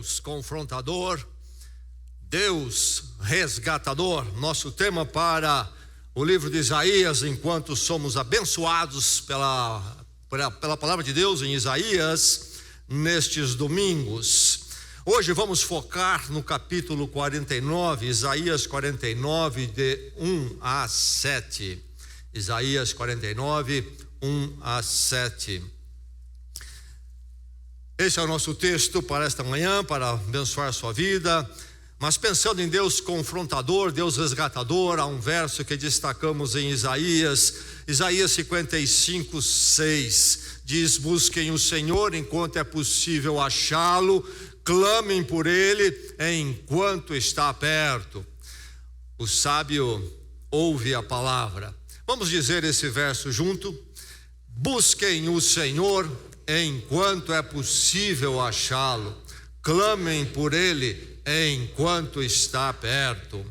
Deus confrontador, Deus resgatador. Nosso tema para o livro de Isaías, enquanto somos abençoados pela palavra de Deus em Isaías, nestes domingos. Hoje vamos focar no capítulo 49, Isaías 49, de 1 a 7. Isaías 49, 1 a 7. Esse é o nosso texto para esta manhã, para abençoar a sua vida. Mas pensando em Deus confrontador, Deus resgatador, há um verso que destacamos em Isaías 55, 6. Diz: busquem o Senhor enquanto é possível achá-lo, clamem por Ele enquanto está perto. O sábio ouve a palavra. Vamos dizer esse verso junto? Busquem o Senhor enquanto é possível achá-lo, clamem por Ele enquanto está perto.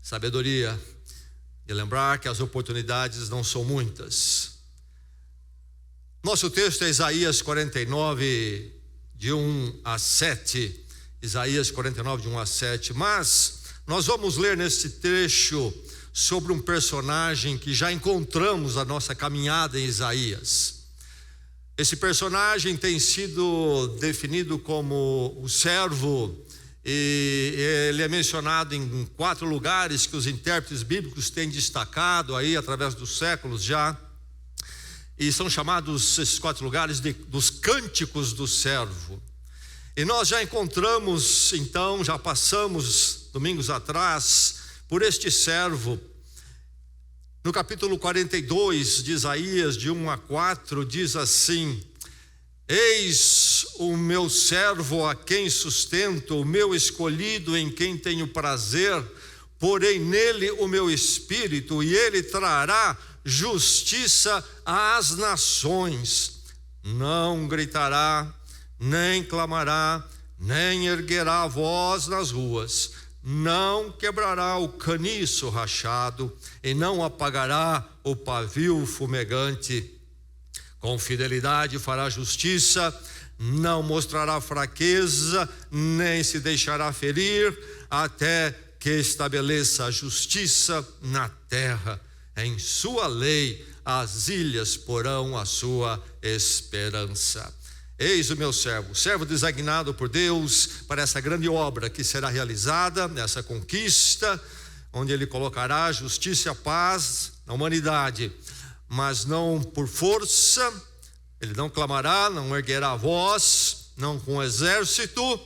Sabedoria de lembrar que as oportunidades não são muitas. Nosso texto é Isaías 49, de 1 a 7. Isaías 49, de 1 a 7. Mas nós vamos ler nesse trecho sobre um personagem que já encontramos na nossa caminhada em Isaías. Esse personagem tem sido definido como o servo, e ele é mencionado em 4 lugares que os intérpretes bíblicos têm destacado aí através dos séculos já, e são chamados esses 4 lugares dos cânticos do servo. E nós já encontramos, então, já passamos domingos atrás por este servo. No capítulo 42 de Isaías, de 1 a 4, diz assim: eis o meu servo a quem sustento, o meu escolhido em quem tenho prazer, porém nele o meu espírito, e ele trará justiça às nações. Não gritará, nem clamará, nem erguerá a voz nas ruas, não quebrará o caniço rachado, e não apagará o pavio fumegante. Com fidelidade fará justiça, não mostrará fraqueza, nem se deixará ferir, até que estabeleça a justiça na terra. Em sua lei as ilhas porão a sua esperança. Eis o meu servo designado por Deus para essa grande obra que será realizada, nessa conquista, onde Ele colocará justiça e a paz na humanidade, mas não por força. Ele não clamará, não erguerá a voz, não com exército,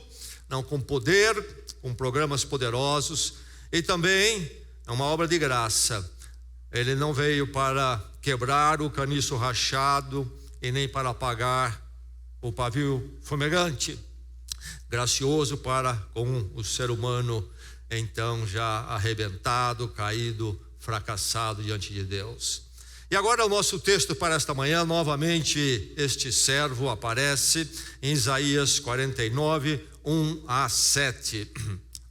não com poder, com programas poderosos, e também é uma obra de graça. Ele não veio para quebrar o caniço rachado e nem para apagar o pavio fumegante, gracioso para com o ser humano então já arrebentado, caído, fracassado diante de Deus. E agora o nosso texto para esta manhã, novamente este servo aparece em Isaías 49, 1 a 7.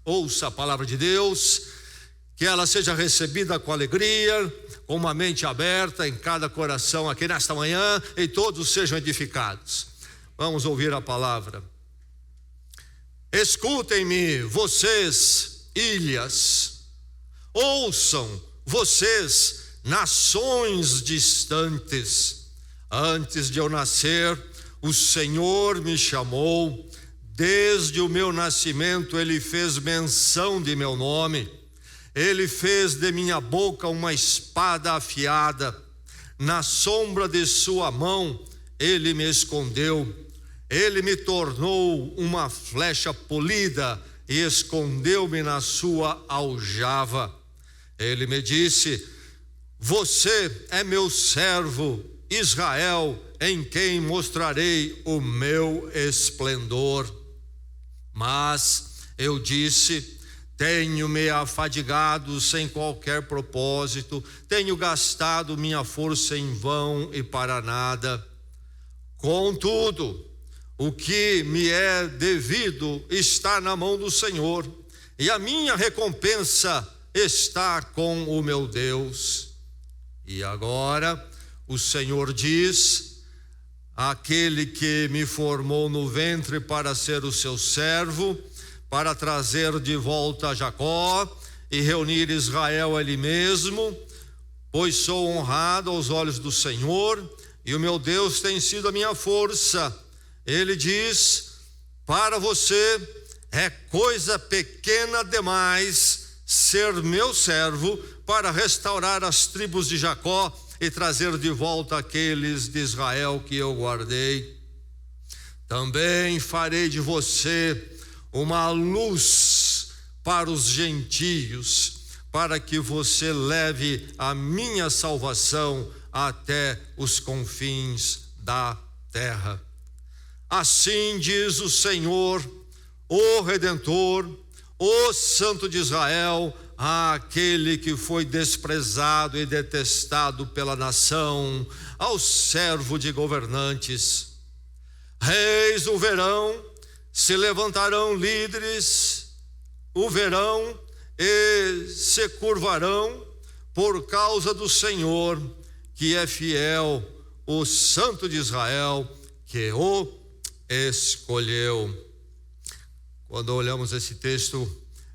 Ouça a palavra de Deus, que ela seja recebida com alegria, com uma mente aberta em cada coração aqui nesta manhã, e todos sejam edificados. Vamos ouvir a palavra. Escutem-me, vocês, ilhas, ouçam, vocês, nações distantes. Antes de eu nascer, o Senhor me chamou, desde o meu nascimento Ele fez menção de meu nome. Ele fez de minha boca uma espada afiada, na sombra de sua mão Ele me escondeu. Ele me tornou uma flecha polida e escondeu-me na sua aljava. Ele me disse: você é meu servo, Israel, em quem mostrarei o meu esplendor. Mas eu disse: tenho-me afadigado sem qualquer propósito, tenho gastado minha força em vão e para nada. Contudo, o que me é devido está na mão do Senhor, e a minha recompensa está com o meu Deus. E agora o Senhor diz: aquele que me formou no ventre para ser o seu servo, para trazer de volta Jacó e reunir Israel a ele mesmo, pois sou honrado aos olhos do Senhor, e o meu Deus tem sido a minha força. Ele diz: para você é coisa pequena demais ser meu servo para restaurar as tribos de Jacó e trazer de volta aqueles de Israel que eu guardei. Também farei de você uma luz para os gentios, para que você leve a minha salvação até os confins da terra. Assim diz o Senhor, o Redentor, o Santo de Israel, àquele que foi desprezado e detestado pela nação, ao servo de governantes. Reis do verão, se levantarão líderes, o verão, e se curvarão por causa do Senhor, que é fiel, o Santo de Israel, que o escolheu. Quando olhamos esse texto,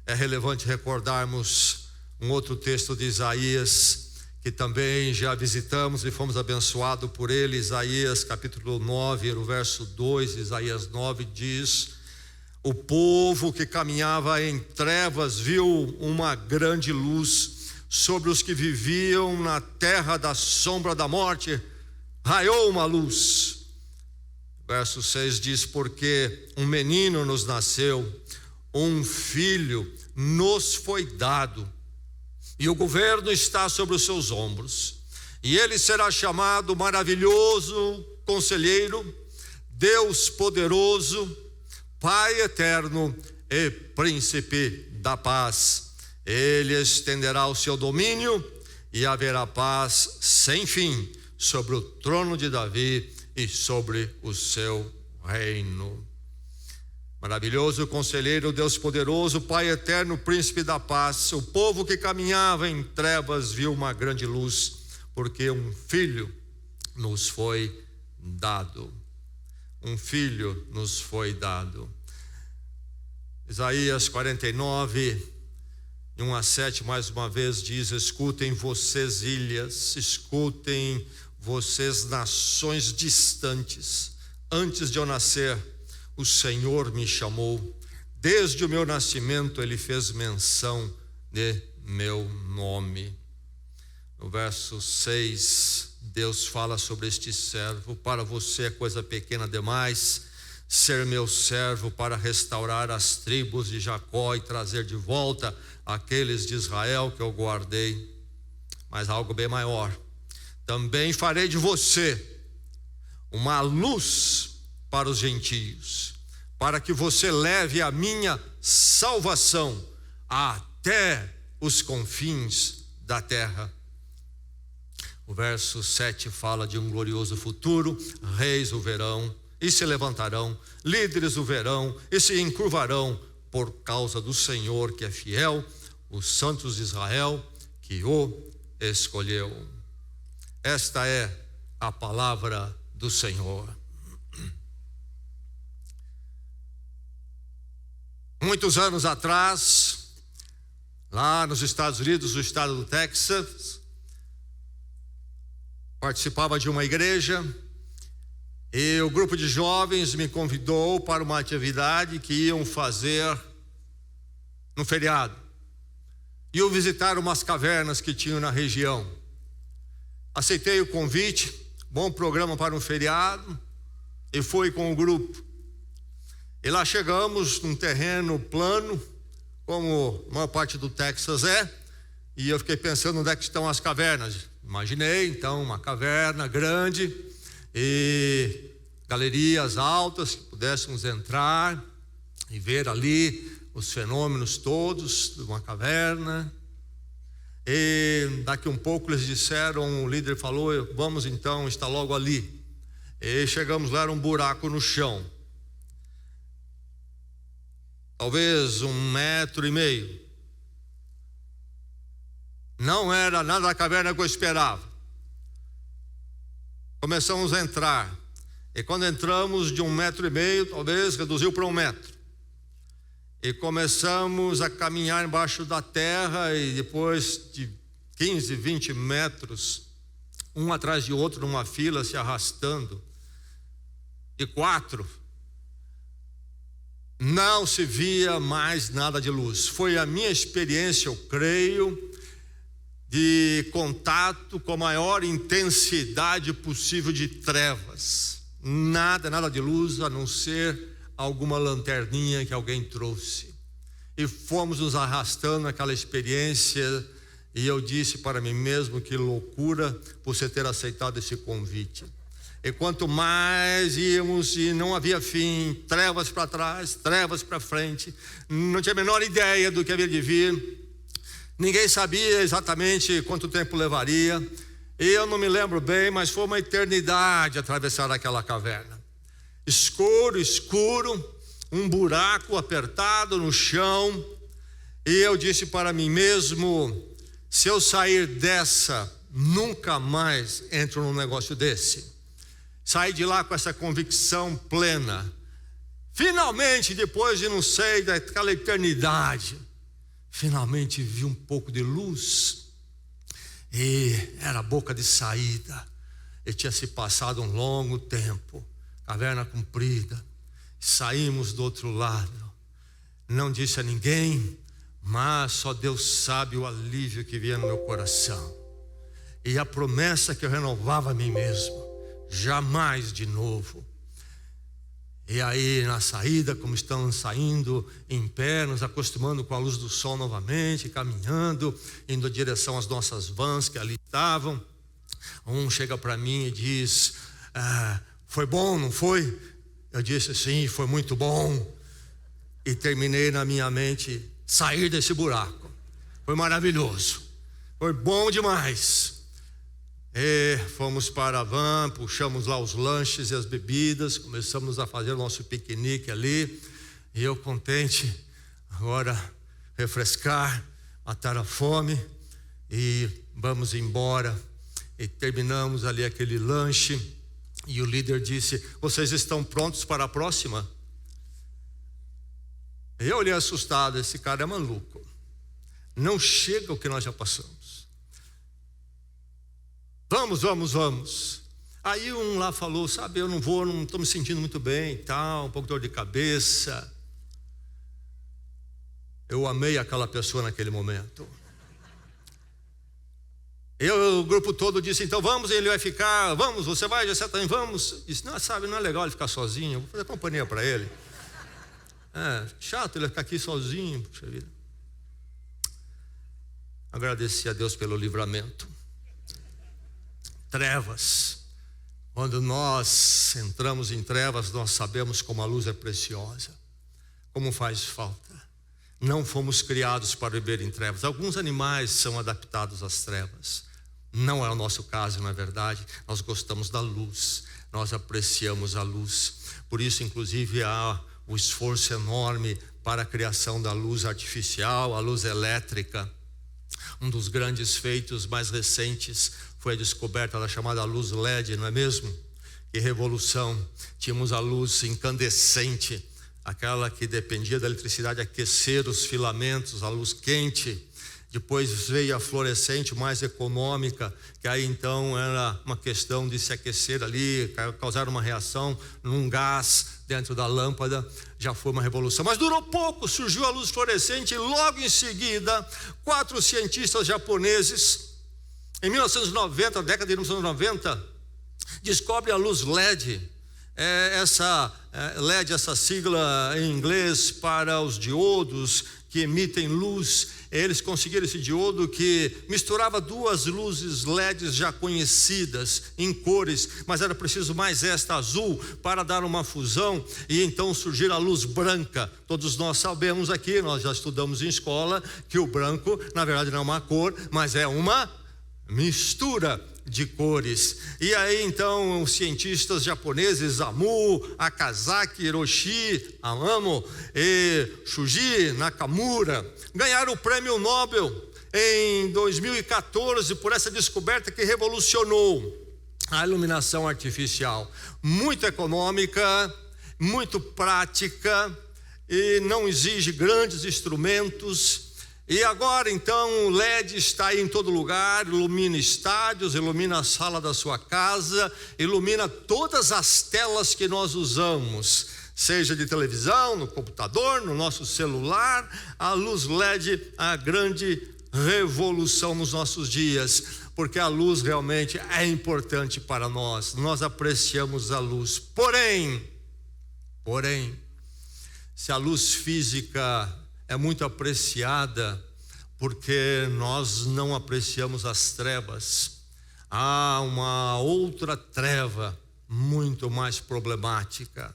é relevante recordarmos um outro texto de Isaías, que também já visitamos e fomos abençoados por ele. Isaías capítulo 9, no verso 2, Isaías 9 diz: o povo que caminhava em trevas viu uma grande luz, sobre os que viviam na terra da sombra da morte raiou uma luz. Verso 6 diz: porque um menino nos nasceu, um filho nos foi dado, e o governo está sobre os seus ombros, e ele será chamado Maravilhoso Conselheiro, Deus Poderoso, Pai Eterno e Príncipe da Paz. Ele estenderá o seu domínio e haverá paz sem fim sobre o trono de Davi e sobre o seu reino. Maravilhoso Conselheiro, Deus Poderoso, Pai Eterno, Príncipe da Paz. O povo que caminhava em trevas viu uma grande luz, porque um filho nos foi dado. Um filho nos foi dado. Isaías 49, 1-7, mais uma vez diz: escutem vocês ilhas, escutem vocês nações distantes. Antes de eu nascer, o Senhor me chamou, desde o meu nascimento ele fez menção de meu nome. No verso 6, Deus fala sobre este servo: para você é coisa pequena demais ser meu servo para restaurar as tribos de Jacó e trazer de volta aqueles de Israel que eu guardei. Mas algo bem maior: também farei de você uma luz para os gentios, para que você leve a minha salvação até os confins da terra. O verso 7 fala de um glorioso futuro: reis o verão e se levantarão, líderes o verão e se encurvarão por causa do Senhor que é fiel, os santos de Israel que o escolheu. Esta é a palavra do Senhor. Muitos anos atrás, lá nos Estados Unidos, no estado do Texas, participava de uma igreja e o grupo de jovens me convidou para uma atividade que iam fazer no feriado. Iam visitar umas cavernas que tinham na região. Aceitei o convite, bom programa para um feriado, e fui com o grupo. E lá chegamos num terreno plano, como a maior parte do Texas é, e eu fiquei pensando onde é que estão as cavernas. Imaginei então uma caverna grande e galerias altas que pudéssemos entrar e ver ali os fenômenos todos de uma caverna. E daqui um pouco eles disseram, o líder falou: vamos então, está logo ali. E chegamos lá, era um buraco no chão, talvez 1,5 metros. Não era nada da caverna que eu esperava. Começamos a entrar E quando entramos de 1,5 metro, talvez reduziu para 1 metro. E começamos a caminhar embaixo da terra, e depois de 15, 20 metros, um atrás de outro numa fila se arrastando, de 4, não se via mais nada de luz. Foi a minha experiência, eu creio, de contato com a maior intensidade possível de trevas. Nada de luz, a não ser alguma lanterninha que alguém trouxe. E fomos nos arrastando naquela experiência, e eu disse para mim mesmo: que loucura você ter aceitado esse convite. E quanto mais íamos, e não havia fim, trevas para trás, trevas para frente, não tinha a menor ideia do que havia de vir. Ninguém sabia exatamente quanto tempo levaria. E eu não me lembro bem, mas foi uma eternidade atravessar aquela caverna. Escuro, um buraco apertado no chão. E eu disse para mim mesmo: se eu sair dessa, nunca mais entro num negócio desse. Saí de lá com essa convicção plena. Finalmente, depois de não sei, daquela eternidade, finalmente vi um pouco de luz. E era a boca de saída. E tinha se passado um longo tempo, caverna comprida. Saímos do outro lado. Não disse a ninguém, mas só Deus sabe o alívio que vinha no meu coração. E a promessa que eu renovava a mim mesmo: jamais de novo. E aí, na saída, como estamos saindo em pé, nos acostumando com a luz do sol novamente, caminhando, indo em direção às nossas vans que ali estavam, um chega para mim e diz: foi bom, não foi? Eu disse: sim, foi muito bom. E terminei na minha mente sair desse buraco. Foi maravilhoso, foi bom demais. E fomos para a van, puxamos lá os lanches e as bebidas, começamos a fazer o nosso piquenique ali. E eu contente, agora refrescar, matar a fome, e vamos embora. E terminamos ali aquele lanche, e o líder disse: vocês estão prontos para a próxima? Eu olhei assustado: esse cara é maluco, não chega o que nós já passamos. Vamos. Aí um lá falou: sabe, eu não vou, não estou me sentindo muito bem e tal, um pouco de dor de cabeça. Eu amei aquela pessoa naquele momento. O grupo todo disse: então vamos, ele vai ficar, vamos, você vai, já também vamos. Disse: não, sabe, não é legal ele ficar sozinho, eu vou fazer companhia para ele. Chato ele ficar aqui sozinho, puxa vida. Agradeci a Deus pelo livramento. Trevas. Quando nós entramos em trevas, nós sabemos como a luz é preciosa, como faz falta. Não fomos criados para viver em trevas. Alguns animais são adaptados às trevas. Não é o nosso caso, na verdade. Nós gostamos da luz, nós apreciamos a luz. Por isso, inclusive, há o esforço enorme para a criação da luz artificial, a luz elétrica. Um dos grandes feitos mais recentes foi a descoberta da chamada luz LED, não é mesmo? Que revolução! Tínhamos a luz incandescente, aquela que dependia da eletricidade aquecer os filamentos, a luz quente. Depois veio a fluorescente, mais econômica, que aí então era uma questão de se aquecer ali, causar uma reação num gás dentro da lâmpada. Já foi uma revolução, mas durou pouco. Surgiu a luz fluorescente e logo em seguida 4 cientistas japoneses, em 1990, década de 1990, descobrem a luz LED. LED, essa sigla em inglês para os diodos que emitem luz. Eles conseguiram esse diodo que misturava 2 luzes LEDs já conhecidas em cores, mas era preciso mais esta azul para dar uma fusão, e então surgiu a luz branca. Todos nós sabemos aqui, nós já estudamos em escola, que o branco na verdade não é uma cor, mas é uma mistura de cores. E aí então os cientistas japoneses Amu, Akazaki, Hiroshi, Amamo e Shuji Nakamura ganharam o prêmio Nobel em 2014 por essa descoberta que revolucionou a iluminação artificial, muito econômica, muito prática e não exige grandes instrumentos. E agora então o LED está aí em todo lugar, ilumina estádios, ilumina a sala da sua casa, ilumina todas as telas que nós usamos, seja de televisão, no computador, no nosso celular. A luz LED é a grande revolução nos nossos dias, porque a luz realmente é importante para nós apreciamos a luz. Porém, se a luz física é muito apreciada, porque nós não apreciamos as trevas, há uma outra treva muito mais problemática,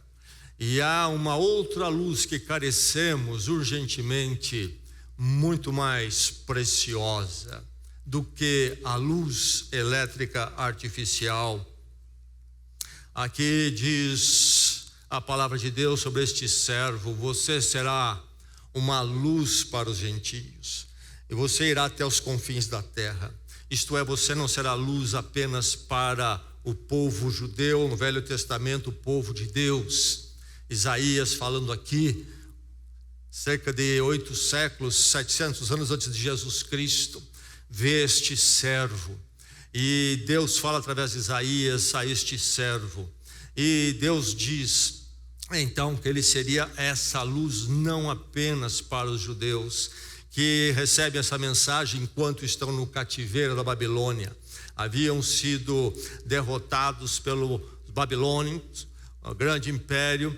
e há uma outra luz que carecemos urgentemente, muito mais preciosa do que a luz elétrica artificial. Aqui diz a palavra de Deus sobre este servo: você será uma luz para os gentios, e você irá até os confins da terra. Isto é, você não será luz apenas para o povo judeu, no Velho Testamento, o povo de Deus. Isaías falando aqui, cerca de 8 séculos, 700 anos antes de Jesus Cristo, vê este servo, e Deus fala através de Isaías a este servo, e Deus diz então que ele seria essa luz não apenas para os judeus que recebem essa mensagem enquanto estão no cativeiro da Babilônia. Haviam sido derrotados pelos babilônios, o grande império.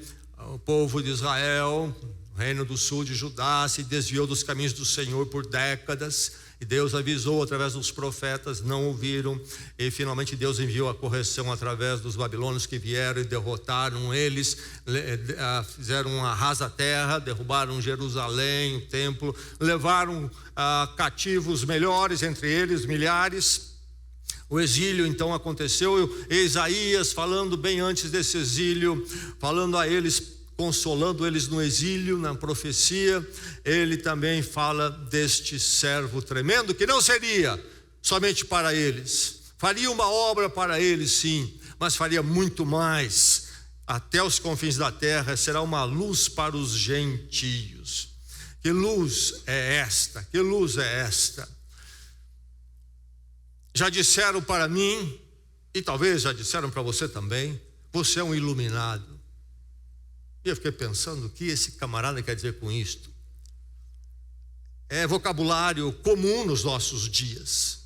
O povo de Israel, o reino do sul de Judá, se desviou dos caminhos do Senhor por décadas, e Deus avisou através dos profetas, não ouviram, e finalmente Deus enviou a correção através dos babilônios que vieram e derrotaram eles, fizeram um arrasa-terra, derrubaram Jerusalém, o templo, levaram cativos melhores, entre eles milhares. O exílio então aconteceu, e Isaías, falando bem antes desse exílio, falando a eles, consolando eles no exílio, na profecia, ele também fala deste servo tremendo, que não seria somente para eles, faria uma obra para eles sim, mas faria muito mais, até os confins da terra, será uma luz para os gentios. Que luz é esta? Que luz é esta? Já disseram para mim, e talvez já disseram para você também, você é um iluminado. E eu fiquei pensando, o que esse camarada quer dizer com isto? É vocabulário comum nos nossos dias.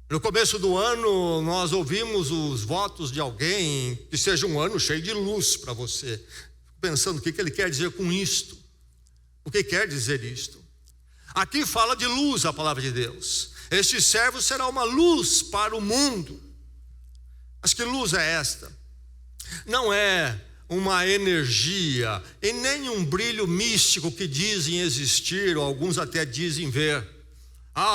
No começo do ano, nós ouvimos os votos de alguém, que seja um ano cheio de luz para você. Fico pensando, o que ele quer dizer com isto? O que quer dizer isto? Aqui fala de luz a palavra de Deus. Este servo será uma luz para o mundo. Mas que luz é esta? Não é uma energia e nem um brilho místico que dizem existir, ou alguns até dizem ver.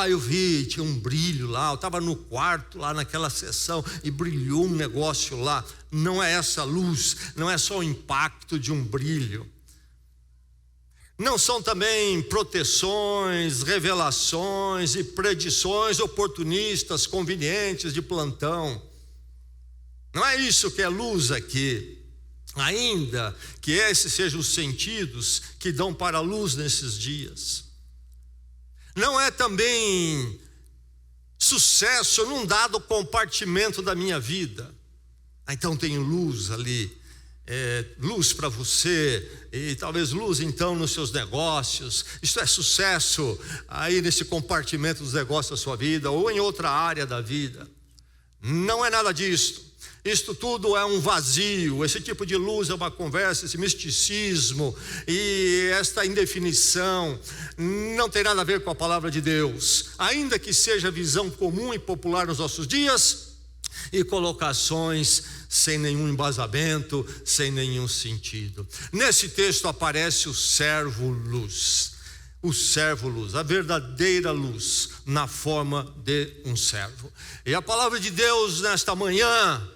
Eu vi, tinha um brilho lá, eu estava no quarto lá naquela sessão e brilhou um negócio lá. Não é essa luz, não é só o impacto de um brilho. Não são também proteções, revelações e predições oportunistas, convenientes, de plantão. Não é isso que é luz aqui. Ainda que esses sejam os sentidos que dão para a luz nesses dias. Não é também sucesso num dado compartimento da minha vida. Então tem luz ali, luz para você, e talvez luz então nos seus negócios. Isto é sucesso aí nesse compartimento dos negócios da sua vida, ou em outra área da vida. Não é nada disto. Isto tudo é um vazio. Esse tipo de luz é uma conversa, esse misticismo e esta indefinição não tem nada a ver com a palavra de Deus, ainda que seja visão comum e popular nos nossos dias, e colocações sem nenhum embasamento, sem nenhum sentido. Nesse texto aparece o servo luz. O servo luz, a verdadeira luz na forma de um servo. E a palavra de Deus nesta manhã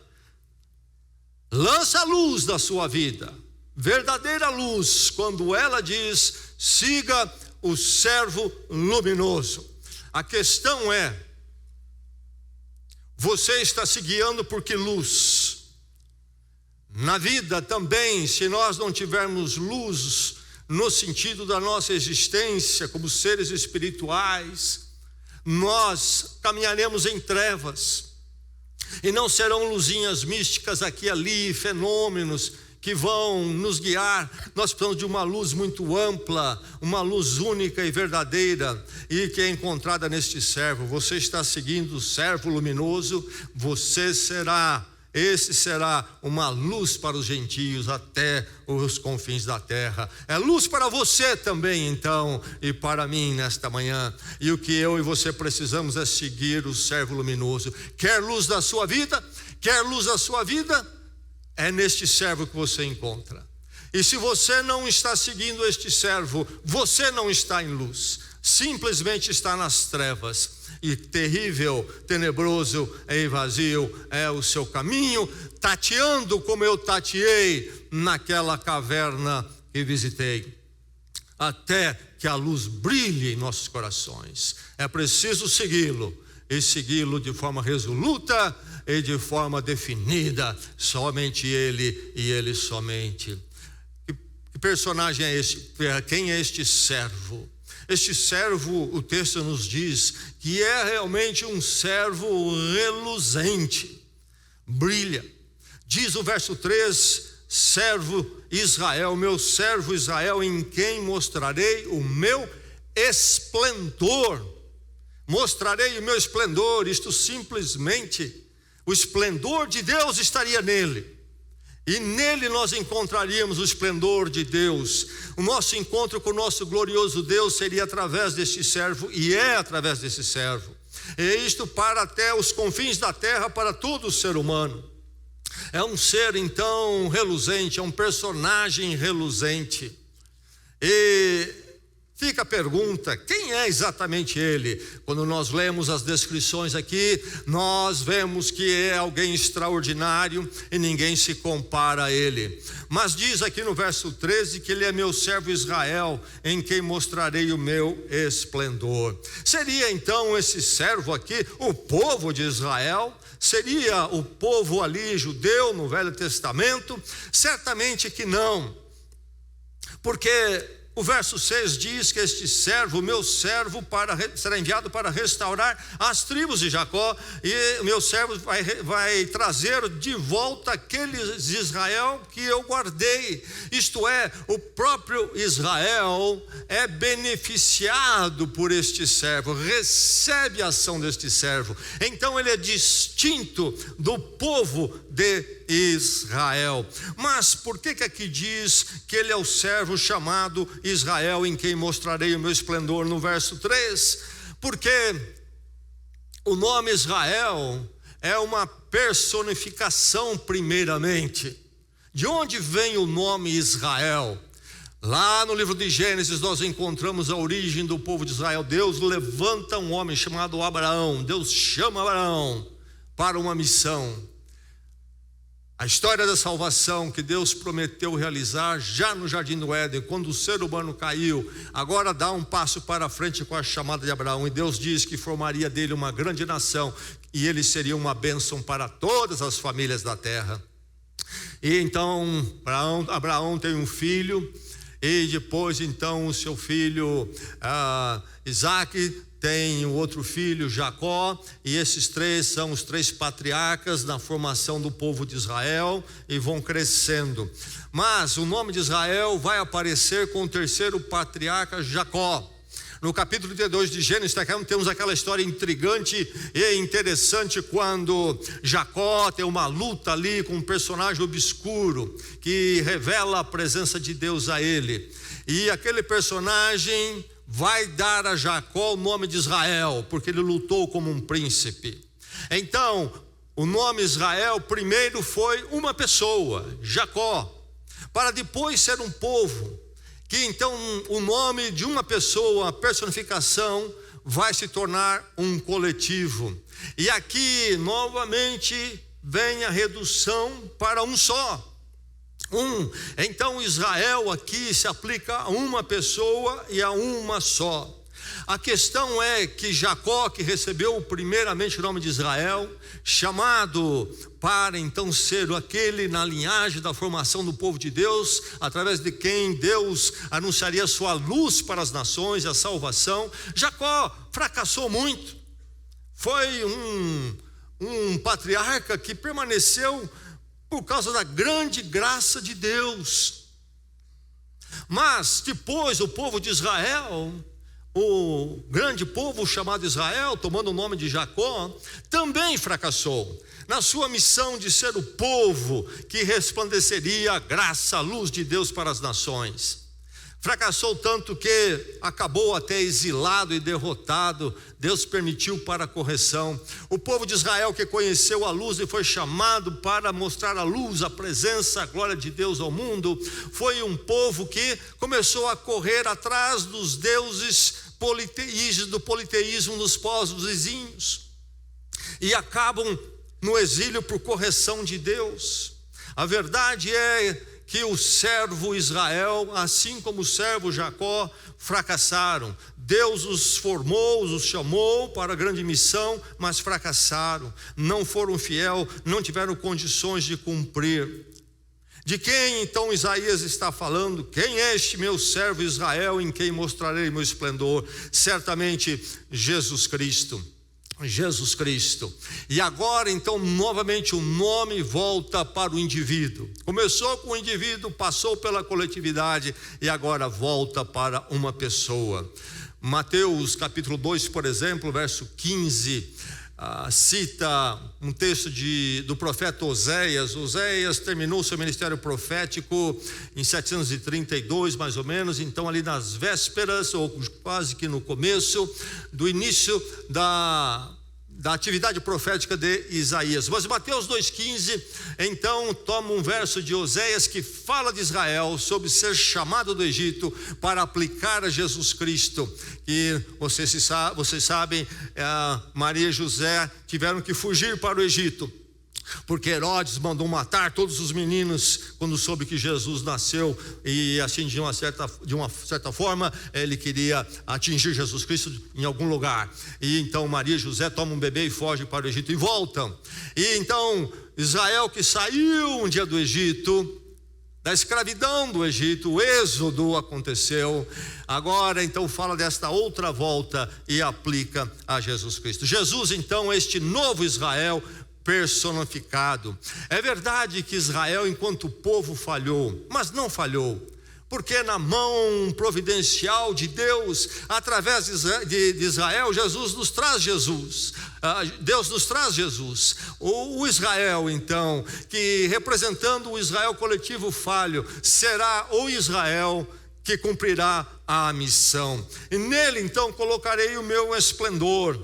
lança a luz da sua vida, verdadeira luz, quando ela diz: siga o servo luminoso. A questão é: Você está se guiando por que luz? Na vida também, se nós não tivermos luz no sentido da nossa existência como seres espirituais, nós caminharemos em trevas, e não serão luzinhas místicas aqui e ali, fenômenos que vão nos guiar. Nós precisamos de uma luz muito ampla, uma luz única e verdadeira, e que é encontrada neste servo. Você está seguindo o servo luminoso, esse será uma luz para os gentios até os confins da terra. É luz para você também, então, e para mim nesta manhã. E o que eu e você precisamos é seguir o servo luminoso. Quer luz da sua vida? Quer luz da sua vida? É neste servo que você encontra. E se você não está seguindo este servo, você não está em luz, simplesmente está nas trevas. E terrível, tenebroso e vazio é o seu caminho, tateando como eu tateei naquela caverna que visitei, até que a luz brilhe em nossos corações. É preciso segui-lo, e segui-lo de forma resoluta e de forma definida. Somente ele e ele somente. Que personagem é este? Quem é este servo? Este servo, o texto nos diz que é realmente um servo reluzente, brilha. Diz o verso 3, servo Israel, meu servo Israel, em quem mostrarei o meu esplendor. Mostrarei o meu esplendor, isto simplesmente, o esplendor de Deus estaria nele. E nele nós encontraríamos o esplendor de Deus. O nosso encontro com o nosso glorioso Deus seria através deste servo, e é através desse servo. E isto para até os confins da terra, para todo o ser humano. É um ser então reluzente, é um personagem reluzente. E fica a pergunta, quem é exatamente ele? Quando nós lemos as descrições aqui, nós vemos que é alguém extraordinário e ninguém se compara a ele. Mas diz aqui no verso 13 que ele é meu servo Israel, em quem mostrarei o meu esplendor. Seria então esse servo aqui o povo de Israel? Seria o povo ali judeu no Velho Testamento? Certamente que não, porque o verso 6 diz que este servo, meu servo, será enviado para restaurar as tribos de Jacó, e meu servo vai trazer de volta aqueles de Israel que eu guardei. Isto é, o próprio Israel é beneficiado por este servo, recebe a ação deste servo. Então ele é distinto do povo de Israel. Mas por que aqui diz que ele é o servo chamado Israel, em quem mostrarei o meu esplendor, no verso 3? Porque o nome Israel é uma personificação primeiramente. De onde vem o nome Israel? Lá no livro de Gênesis nós encontramos a origem do povo de Israel. Deus levanta um homem chamado Abraão. Deus chama Abraão para uma missão. A história da salvação que Deus prometeu realizar já no Jardim do Éden, quando o ser humano caiu, agora dá um passo para frente com a chamada de Abraão, e Deus diz que formaria dele uma grande nação, e ele seria uma bênção para todas as famílias da terra. E então Abraão tem um filho, e depois então o seu filho Isaac tem o outro filho, Jacó, e esses três são os três patriarcas na formação do povo de Israel, e vão crescendo. Mas o nome de Israel vai aparecer com o terceiro patriarca, Jacó. No capítulo 32 de Gênesis, temos aquela história intrigante e interessante, quando Jacó tem uma luta ali com um personagem obscuro, que revela a presença de Deus a ele. E aquele personagem vai dar a Jacó o nome de Israel, porque ele lutou como um príncipe. Então, o nome Israel primeiro foi uma pessoa, Jacó, para depois ser um povo, que então o nome de uma pessoa, a personificação, vai se tornar um coletivo. E aqui novamente vem a redução para um só. Então Israel aqui se aplica a uma pessoa e a uma só. A questão é que Jacó, que recebeu primeiramente o nome de Israel, chamado para então ser aquele na linhagem da formação do povo de Deus, através de quem Deus anunciaria a sua luz para as nações, a salvação. Jacó fracassou muito. Foi um patriarca que permaneceu por causa da grande graça de Deus. Mas depois o povo de Israel, o grande povo chamado Israel, tomando o nome de Jacó, também fracassou na sua missão de ser o povo que resplandeceria a graça, a luz de Deus para as nações. Fracassou tanto que acabou até exilado e derrotado. Deus permitiu para a correção. O povo de Israel, que conheceu a luz e foi chamado para mostrar a luz, a presença, a glória de Deus ao mundo, foi um povo que começou a correr atrás dos deuses do politeísmo dos povos vizinhos, e acabam no exílio por correção de Deus. A verdade é que o servo Israel, assim como o servo Jacó, fracassaram. Deus os formou, os chamou para a grande missão, mas fracassaram, não foram fiéis, não tiveram condições de cumprir. De quem então Isaías está falando? Quem é este meu servo Israel, em quem mostrarei meu esplendor? Certamente Jesus Cristo. Jesus Cristo. E agora então novamente o nome volta para o indivíduo. Começou com o indivíduo, passou pela coletividade e agora volta para uma pessoa. Mateus capítulo 2, por exemplo, verso 15, cita um texto do profeta Oséias. Oséias terminou seu ministério profético em 732 mais ou menos, então ali nas vésperas, ou quase que no começo do início da atividade profética de Isaías. Mas Mateus 2,15 então toma um verso de Oséias que fala de Israel, sobre ser chamado do Egito para aplicar a Jesus Cristo. E vocês sabem, Maria e José tiveram que fugir para o Egito, porque Herodes mandou matar todos os meninos quando soube que Jesus nasceu, e assim de uma certa forma ele queria atingir Jesus Cristo em algum lugar. E então Maria e José tomam um bebê e fogem para o Egito e voltam. E então Israel, que saiu um dia do Egito, da escravidão do Egito, o êxodo aconteceu, agora então fala desta outra volta e aplica a Jesus Cristo. Jesus então, este novo Israel personificado. É verdade que Israel enquanto povo falhou, mas não falhou, porque na mão providencial de Deus, através de Israel, Jesus nos traz Jesus. Deus nos traz Jesus. O Israel então, que representando o Israel coletivo falho, será o Israel que cumprirá a missão. E nele então colocarei o meu esplendor,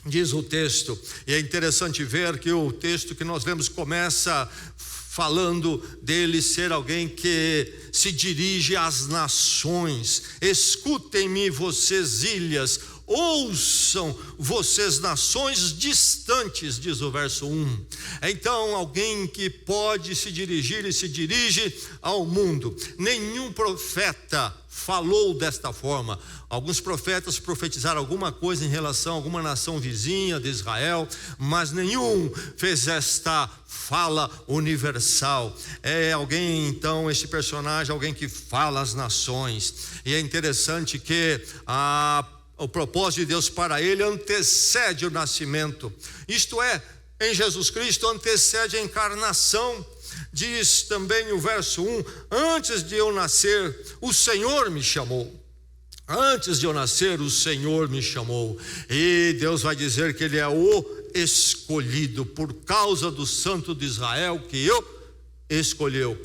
diz o texto. E é interessante ver que o texto que nós lemos começa falando dele ser alguém que se dirige às nações. Escutem-me, vocês ilhas, ouçam vocês nações distantes, diz o verso 1. Então alguém que pode se dirigir e se dirige ao mundo. Nenhum profeta falou desta forma. Alguns profetas profetizaram alguma coisa em relação a alguma nação vizinha de Israel, mas nenhum fez esta fala universal. É alguém então, este personagem, alguém que fala às nações. E é interessante que o propósito de Deus para ele antecede o nascimento. Isto é, em Jesus Cristo antecede a encarnação. Diz também o verso 1: antes de eu nascer, o Senhor me chamou. Antes de eu nascer, o Senhor me chamou. E Deus vai dizer que ele é o escolhido, por causa do Santo de Israel, que o escolheu,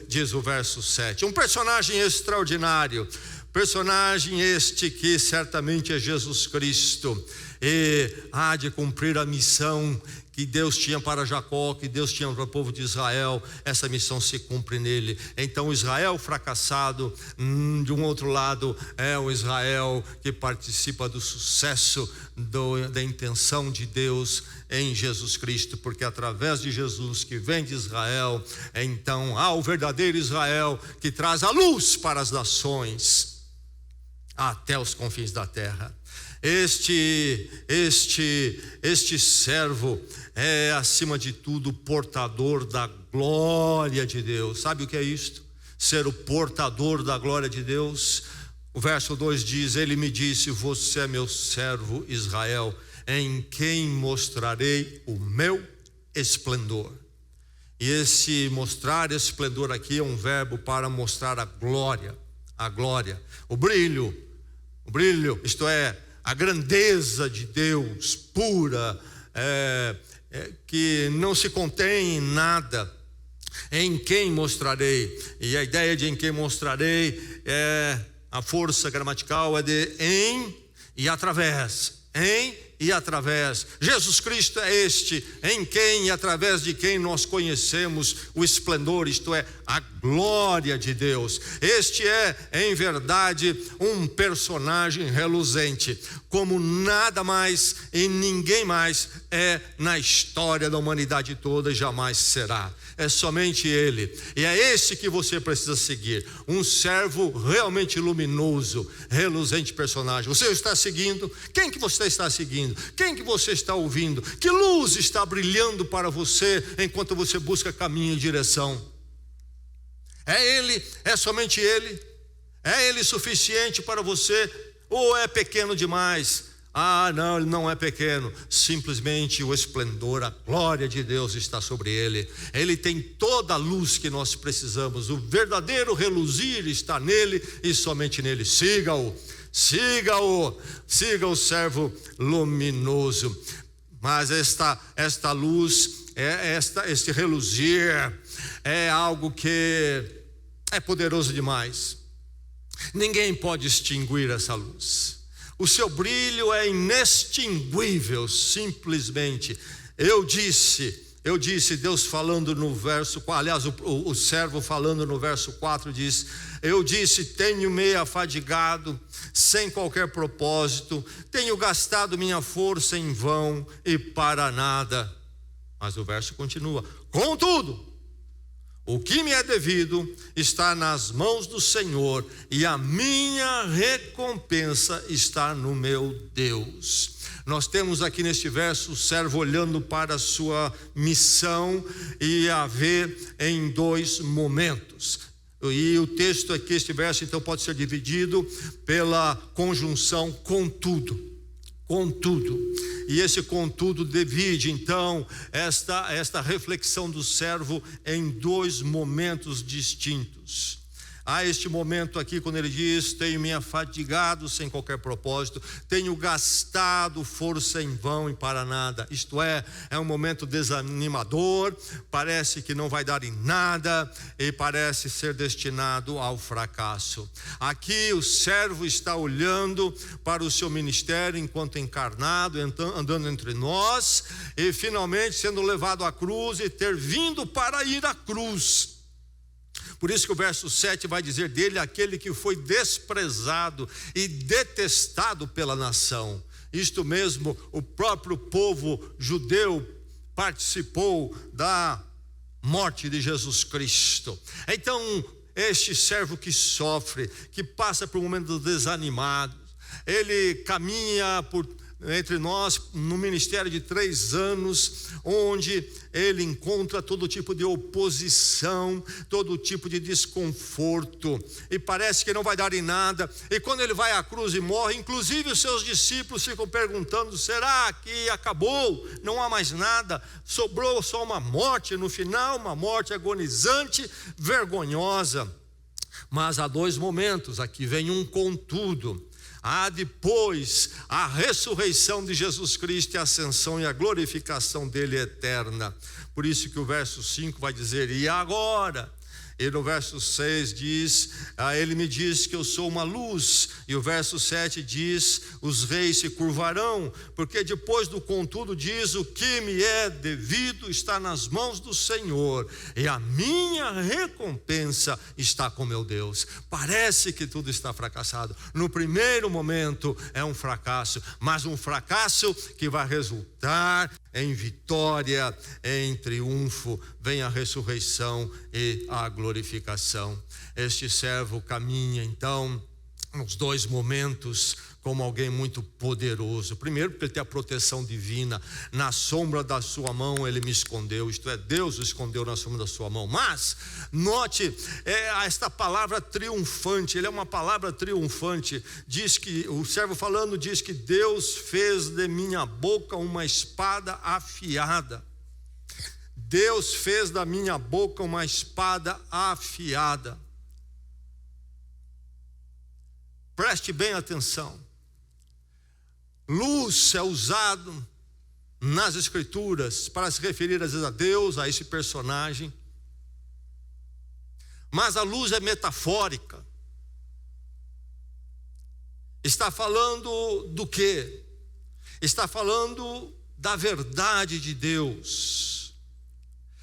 diz o verso 7. Um personagem extraordinário, personagem este que certamente é Jesus Cristo, e há de cumprir a missão que Deus tinha para Jacó, que Deus tinha para o povo de Israel. Essa missão se cumpre nele. Então Israel fracassado, de um outro lado, é o Israel que participa do sucesso da intenção de Deus em Jesus Cristo, porque através de Jesus, que vem de Israel, então há o verdadeiro Israel que traz a luz para as nações. até os confins da terra. Este servo é, acima de tudo, portador da glória de Deus. Sabe o que é isto? Ser o portador da glória de Deus. O verso 2 diz: ele me disse: você é meu servo Israel, em quem mostrarei o meu esplendor. E esse mostrar esplendor aqui é um verbo para mostrar a glória, o brilho, isto é, a grandeza de Deus pura, que não se contém em nada. Em quem mostrarei, e a ideia de em quem mostrarei a força gramatical é de em e através, em e através. Jesus Cristo é este em quem e através de quem nós conhecemos o esplendor, isto é, a glória de Deus. Este é, em verdade, um personagem reluzente, como nada mais e ninguém mais é na história da humanidade toda e jamais será. É somente Ele, e é esse que você precisa seguir, um servo realmente luminoso, reluzente personagem. Você está seguindo? Quem que você está seguindo? Quem que você está ouvindo? Que luz está brilhando para você enquanto você busca caminho e direção? É Ele? É somente Ele? É Ele suficiente para você? Ou é pequeno demais? Ah, não, ele não é pequeno. Simplesmente o esplendor, a glória de Deus está sobre ele. Ele tem toda a luz que nós precisamos. O verdadeiro reluzir está nele e somente nele. Siga-o, siga o servo luminoso. Mas esta luz, este reluzir é algo que é poderoso demais. Ninguém pode extinguir essa luz. O seu brilho é inextinguível, simplesmente. Eu disse, Deus falando no verso 4, aliás, o servo falando no verso 4 diz: eu disse, tenho-me afadigado, sem qualquer propósito, tenho gastado minha força em vão e para nada. Mas o verso continua: contudo, o que me é devido está nas mãos do Senhor, e a minha recompensa está no meu Deus. Nós temos aqui neste verso o servo olhando para a sua missão e a ver em dois momentos. E o texto aqui, este verso, então pode ser dividido pela conjunção contudo. Contudo, e esse contudo divide então esta reflexão do servo em dois momentos distintos. Há este momento aqui quando ele diz: tenho me afadigado sem qualquer propósito, tenho gastado força em vão e para nada. Isto é um momento desanimador, parece que não vai dar em nada e parece ser destinado ao fracasso. Aqui o servo está olhando para o seu ministério enquanto encarnado, andando entre nós e finalmente sendo levado à cruz e ter vindo para ir à cruz. Por isso que o verso 7 vai dizer dele: aquele que foi desprezado e detestado pela nação. Isto mesmo, o próprio povo judeu participou da morte de Jesus Cristo. Então, este servo que sofre, que passa por um momento desanimado, ele caminha entre nós no ministério de 3 anos, onde ele encontra todo tipo de oposição, todo tipo de desconforto, e parece que não vai dar em nada. E quando ele vai à cruz e morre, inclusive os seus discípulos ficam perguntando: será que acabou? Não há mais nada? Sobrou só uma morte no final, uma morte agonizante, vergonhosa. Mas há 2 momentos, aqui vem um contudo. Há depois a ressurreição de Jesus Cristo, a ascensão e a glorificação dele eterna. Por isso que o verso 5 vai dizer: e agora? E no verso 6 diz: ele me diz que eu sou uma luz. E o verso 7 diz: os reis se curvarão. Porque depois do contudo diz: o que me é devido está nas mãos do Senhor, e a minha recompensa está com meu Deus. Parece que tudo está fracassado. No primeiro momento é um fracasso, mas um fracasso que vai resultar em vitória, em triunfo. Vem a ressurreição e a glorificação. Este servo caminha então nos dois momentos como alguém muito poderoso. Primeiro, porque ele tem a proteção divina. Na sombra da sua mão ele me escondeu, isto é, Deus o escondeu na sombra da sua mão. Mas note esta palavra triunfante. Ele é uma palavra triunfante. Diz que o servo falando diz que Deus fez de minha boca uma espada afiada. Deus fez da minha boca uma espada afiada. Preste bem atenção. Luz é usado nas Escrituras para se referir às vezes a Deus, a esse personagem. Mas a luz é metafórica. Está falando do quê? Está falando da verdade de Deus.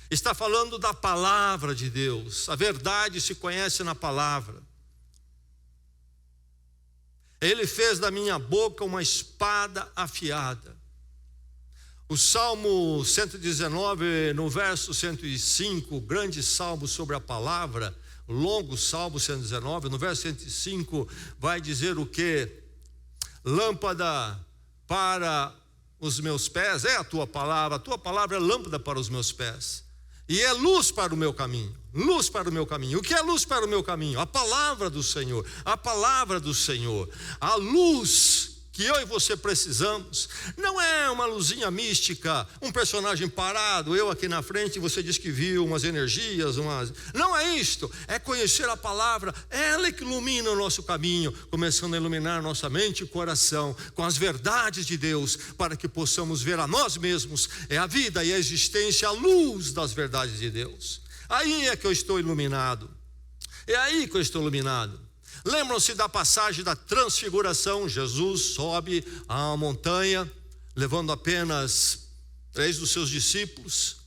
Está falando da palavra de Deus. A verdade se conhece na palavra. Ele fez da minha boca uma espada afiada. O Salmo 119, no verso 105, o grande salmo sobre a palavra, o longo Salmo 119, no verso 105, vai dizer o quê? Lâmpada para os meus pés é a tua palavra é lâmpada para os meus pés. E é luz para o meu caminho, luz para o meu caminho. O que é luz para o meu caminho? A palavra do Senhor, a palavra do Senhor. A luz que eu e você precisamos não é uma luzinha mística, um personagem parado, eu aqui na frente e você diz que viu umas energias, não é isto, é conhecer a palavra, ela que ilumina o nosso caminho, começando a iluminar nossa mente e coração com as verdades de Deus, para que possamos ver a nós mesmos, a vida e a existência, a luz das verdades de Deus. Aí é que eu estou iluminado, é aí que eu estou iluminado. Lembram-se da passagem da transfiguração? Jesus sobe a uma montanha, levando apenas 3 dos seus discípulos,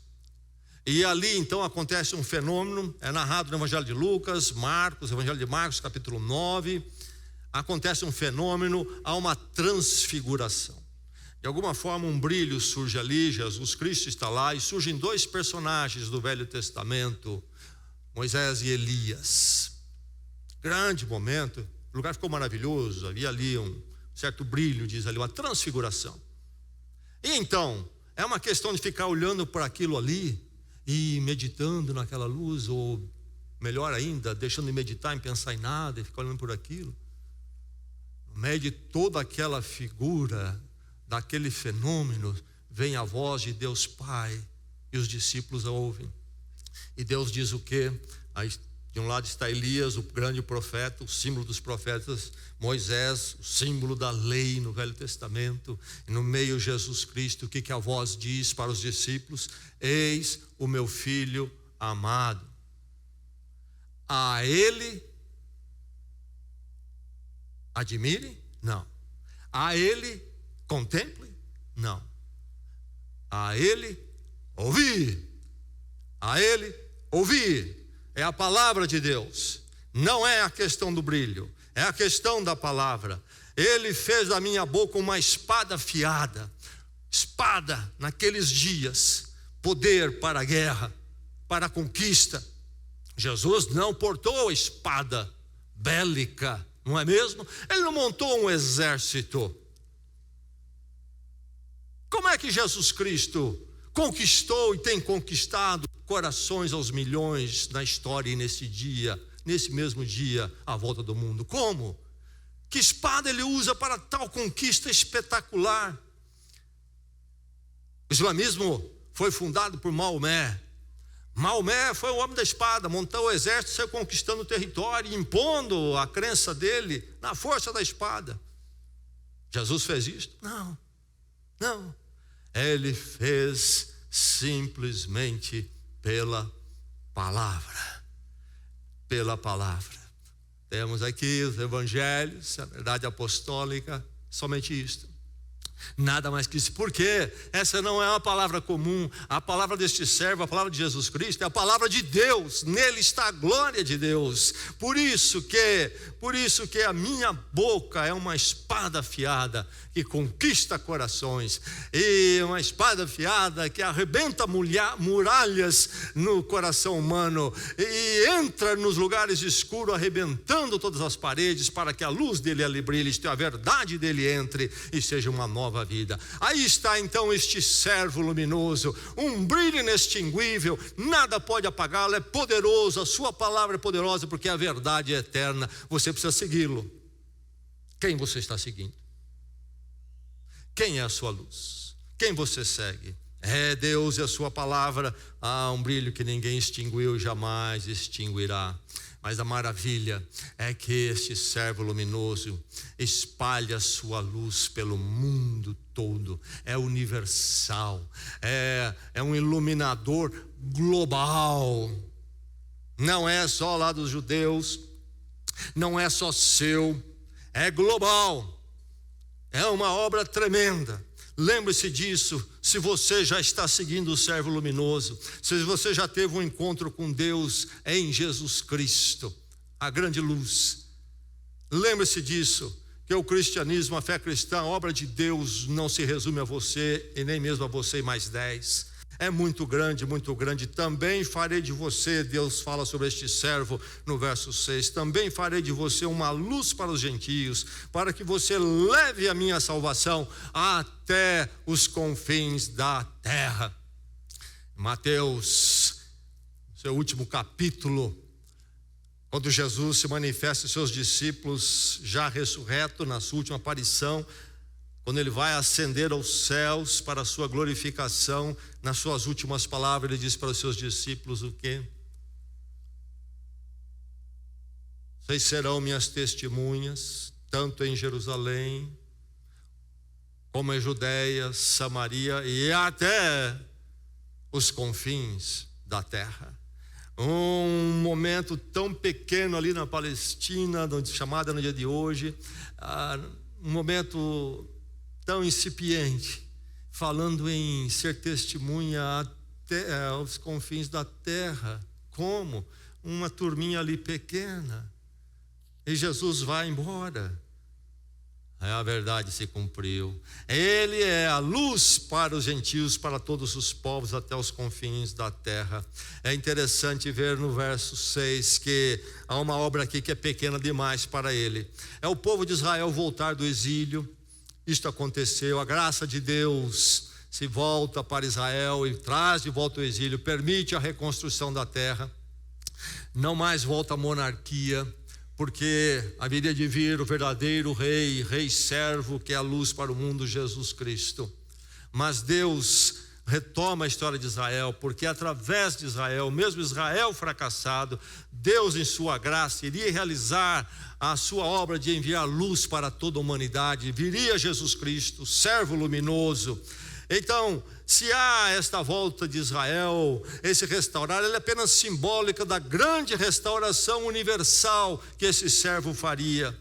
e ali então acontece um fenômeno, é narrado no Evangelho de Lucas, Marcos, Evangelho de Marcos, capítulo 9, acontece um fenômeno, há uma transfiguração. De alguma forma um brilho surge ali, Jesus Cristo está lá, e surgem 2 personagens do Velho Testamento, Moisés e Elias. Grande momento, o lugar ficou maravilhoso, havia ali um certo brilho, diz ali, uma transfiguração. E então, é uma questão de ficar olhando para aquilo ali e meditando naquela luz, ou melhor ainda, deixando de meditar em pensar em nada e ficar olhando por aquilo. No meio de toda aquela figura, daquele fenômeno, vem a voz de Deus Pai e os discípulos a ouvem. E Deus diz o quê? De um lado está Elias, o grande profeta, o símbolo dos profetas, Moisés, o símbolo da lei no Velho Testamento, e no meio Jesus Cristo. O que a voz diz para os discípulos? Eis o meu filho amado, a ele admire? Não. A ele contemple? Não. A ele ouvir. A ele ouvir. É a palavra de Deus, não é a questão do brilho, é a questão da palavra. Ele fez da minha boca uma espada afiada. Espada naqueles dias, poder para a guerra, para a conquista. Jesus não portou a espada bélica, não é mesmo? Ele não montou um exército. Como é que Jesus Cristo conquistou e tem conquistado corações aos milhões na história e nesse dia, nesse mesmo dia, à volta do mundo? Como? Que espada ele usa para tal conquista espetacular? O islamismo foi fundado por Maomé. Maomé foi o homem da espada, montou o exército, saiu conquistando o território, impondo a crença dele na força da espada. Jesus fez isso? Não, não. Ele fez simplesmente pela palavra. Pela palavra. Temos aqui os evangelhos, a verdade apostólica, somente isto. Nada mais que isso, porque essa não é uma palavra comum. A palavra deste servo, a palavra de Jesus Cristo, é a palavra de Deus. Nele está a glória de Deus. Por isso que a minha boca é uma espada afiada que conquista corações, e uma espada afiada que arrebenta muralhas no coração humano e entra nos lugares escuros, arrebentando todas as paredes, para que a luz dele ali brilhe, a verdade dele entre e seja uma nova vida. Aí está então este servo luminoso, um brilho inextinguível, nada pode apagá-lo, é poderoso, a sua palavra é poderosa, porque a verdade é eterna. Você precisa segui-lo. Quem você está seguindo? Quem é a sua luz? Quem você segue? É Deus e a sua palavra. Um brilho que ninguém extinguiu, jamais extinguirá. Mas a maravilha é que este servo luminoso espalha a sua luz pelo mundo todo. É universal, é um iluminador global. Não é só lá dos judeus, não é só seu, é global. É uma obra tremenda. Lembre-se disso. Se você já está seguindo o servo luminoso, se você já teve um encontro com Deus em Jesus Cristo, a grande luz, lembre-se disso, que o cristianismo, a fé cristã, a obra de Deus não se resume a você e nem mesmo a você e mais 10. É muito grande, muito grande. Também farei de você, Deus fala sobre este servo no verso 6, também farei de você uma luz para os gentios, para que você leve a minha salvação até os confins da terra. Mateus, seu último capítulo, quando Jesus se manifesta aos seus discípulos, já ressurreto, na sua última aparição, quando ele vai ascender aos céus para a sua glorificação, nas suas últimas palavras, ele diz para os seus discípulos o quê? Vocês serão minhas testemunhas, tanto em Jerusalém, como em Judeia, Samaria e até os confins da terra. Um momento tão pequeno ali na Palestina, chamada no dia de hoje, um momento tão incipiente, falando em ser testemunha até aos confins da terra. Como? Uma turminha ali pequena. E Jesus vai embora. A verdade se cumpriu. Ele é a luz para os gentios, para todos os povos, até os confins da terra. É interessante ver no verso 6 que há uma obra aqui que é pequena demais para ele. É o povo de Israel voltar do exílio. Isto aconteceu, a graça de Deus se volta para Israel e traz de volta o exílio, permite a reconstrução da terra. Não mais volta a monarquia, porque haveria de vir o verdadeiro rei servo, que é a luz para o mundo, Jesus Cristo. Mas Deus retoma a história de Israel, porque através de Israel, mesmo Israel fracassado, Deus em sua graça iria realizar a sua obra de enviar luz para toda a humanidade. Viria Jesus Cristo, servo luminoso. Então, se há esta volta de Israel, esse restaurar, ele é apenas simbólica da grande restauração universal que esse servo faria.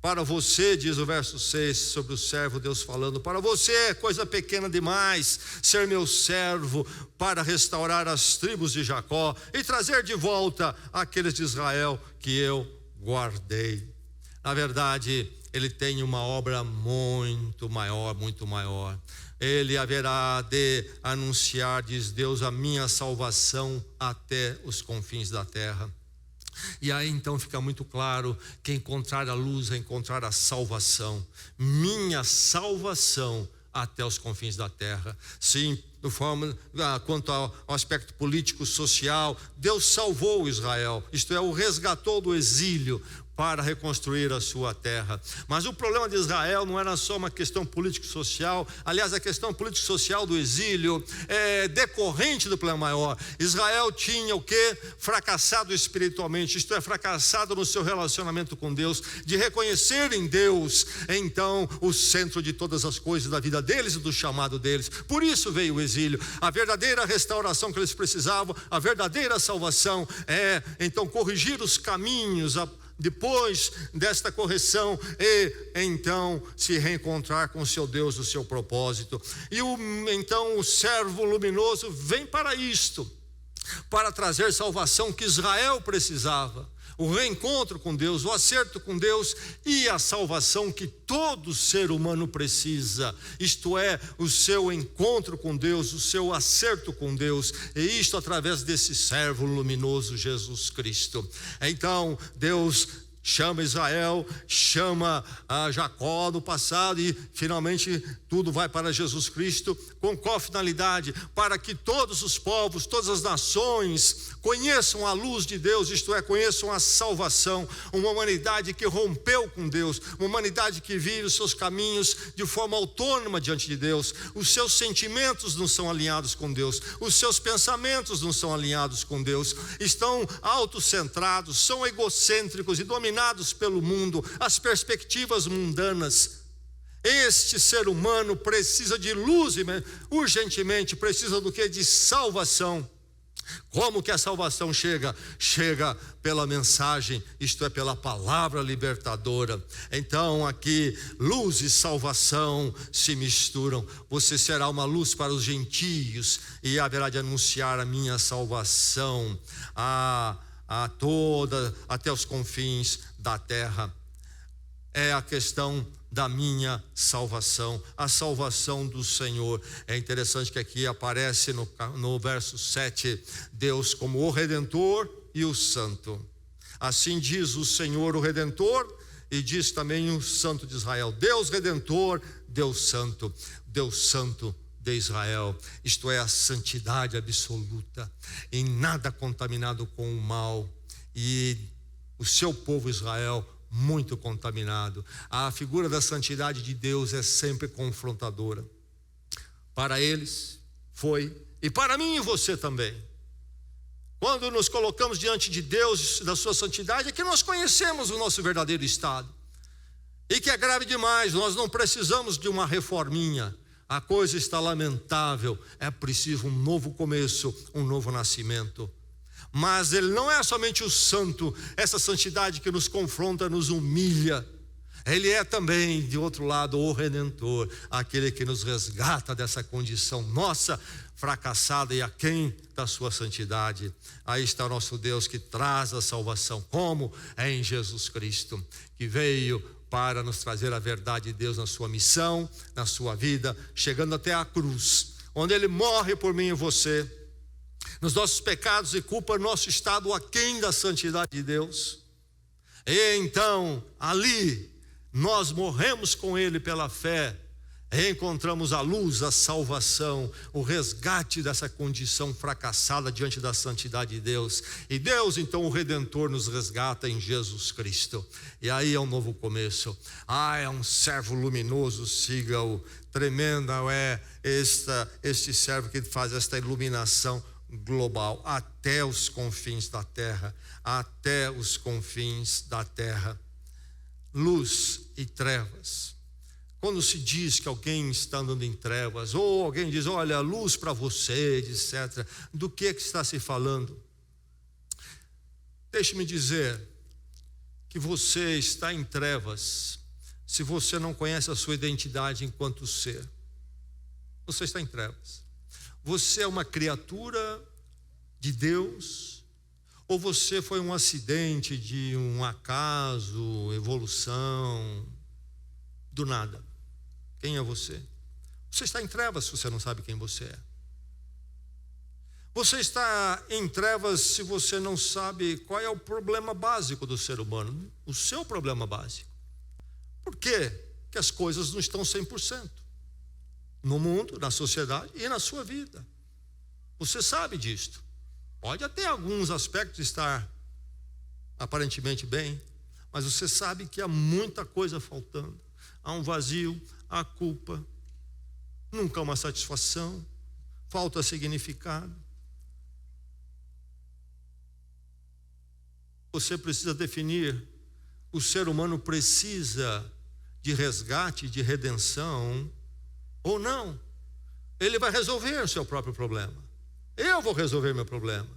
Para você, diz o verso 6, sobre o servo, Deus falando, para você é coisa pequena demais ser meu servo para restaurar as tribos de Jacó e trazer de volta aqueles de Israel que eu guardei. Na verdade, ele tem uma obra muito maior, muito maior. Ele haverá de anunciar, diz Deus, a minha salvação até os confins da terra. E aí então fica muito claro que encontrar a luz é encontrar a salvação. Minha salvação até os confins da terra. Sim, quanto ao aspecto político, social, Deus salvou Israel, isto é, o resgatou do exílio para reconstruir a sua terra. Mas o problema de Israel não era só uma questão político-social. Aliás, a questão político-social do exílio é decorrente do problema maior. Israel tinha o quê? Fracassado espiritualmente, isto é, fracassado no seu relacionamento com Deus, de reconhecer em Deus, então, o centro de todas as coisas da vida deles e do chamado deles. Por isso veio o exílio. A verdadeira restauração que eles precisavam, a verdadeira salvação é, então, corrigir os caminhos depois desta correção, e então se reencontrar com o seu Deus, o seu propósito. E então o servo luminoso vem para isto, para trazer salvação que Israel precisava. O reencontro com Deus, o acerto com Deus e a salvação que todo ser humano precisa, isto é, o seu encontro com Deus, o seu acerto com Deus, e isto através desse servo luminoso, Jesus Cristo. Então, Deus chama Israel, chama a Jacó no passado, e finalmente tudo vai para Jesus Cristo. Com qual finalidade? Para que todos os povos, todas as nações conheçam a luz de Deus, isto é, conheçam a salvação. Uma humanidade que rompeu com Deus, uma humanidade que vive os seus caminhos de forma autônoma diante de Deus. Os seus sentimentos não são alinhados com Deus, os seus pensamentos não são alinhados com Deus, estão autocentrados, são egocêntricos e dominados pelo mundo, as perspectivas mundanas. Este ser humano precisa de luz, urgentemente precisa do que? De salvação. Como que a salvação chega? Chega pela mensagem, isto é, pela palavra libertadora. Então aqui, luz e salvação se misturam. Você será uma luz para os gentios e haverá de anunciar a minha salvação até os confins da terra. É a questão da minha salvação, a salvação do Senhor. É interessante que aqui aparece no verso 7, Deus como o Redentor e o Santo. Assim diz o Senhor, o Redentor, e diz também o Santo de Israel. Deus Redentor, Deus Santo de Israel, isto é, a santidade absoluta, em nada contaminado com o mal, e o seu povo Israel muito contaminado. A figura da santidade de Deus é sempre confrontadora. Para eles foi, e para mim e você também. Quando nos colocamos diante de Deus, da sua santidade, é que nós conhecemos o nosso verdadeiro estado, e que é grave demais. Nós não precisamos de uma reforminha. A coisa está lamentável, é preciso um novo começo, um novo nascimento. Mas ele não é somente o santo, essa santidade que nos confronta, nos humilha. Ele é também, de outro lado, o Redentor, aquele que nos resgata dessa condição nossa, fracassada e aquém da sua santidade. Aí está o nosso Deus que traz a salvação. Como? É em Jesus Cristo, que veio para nos trazer a verdade de Deus na sua missão, na sua vida, chegando até a cruz, onde ele morre por mim e você, nos nossos pecados e culpa, nosso estado aquém da santidade de Deus. E então, ali, nós morremos com ele pela fé, e encontramos a luz, a salvação, o resgate dessa condição fracassada diante da santidade de Deus. E Deus, então, o Redentor, nos resgata em Jesus Cristo. E aí é um novo começo. É um servo luminoso, siga-o. Tremenda é este servo que faz esta iluminação global até os confins da terra, até os confins da terra. Luz e trevas. Quando se diz que alguém está andando em trevas, ou alguém diz, olha, luz para você, etc., do que está se falando? Deixe-me dizer que você está em trevas se você não conhece a sua identidade enquanto ser. Você está em trevas. Você é uma criatura de Deus, ou você foi um acidente de um acaso, evolução, do nada? Quem é você? Você está em trevas se você não sabe quem você é. Você está em trevas se você não sabe qual é o problema básico do ser humano, o seu problema básico. Por quê que as coisas não estão 100%? No mundo, na sociedade e na sua vida. Você sabe disto. Pode até alguns aspectos estar aparentemente bem, mas você sabe que há muita coisa faltando. Há um vazio, há culpa, nunca uma satisfação, falta significado. Você precisa definir, o ser humano precisa de resgate, de redenção, ou não. Ele vai resolver o seu próprio problema. Eu vou resolver meu problema.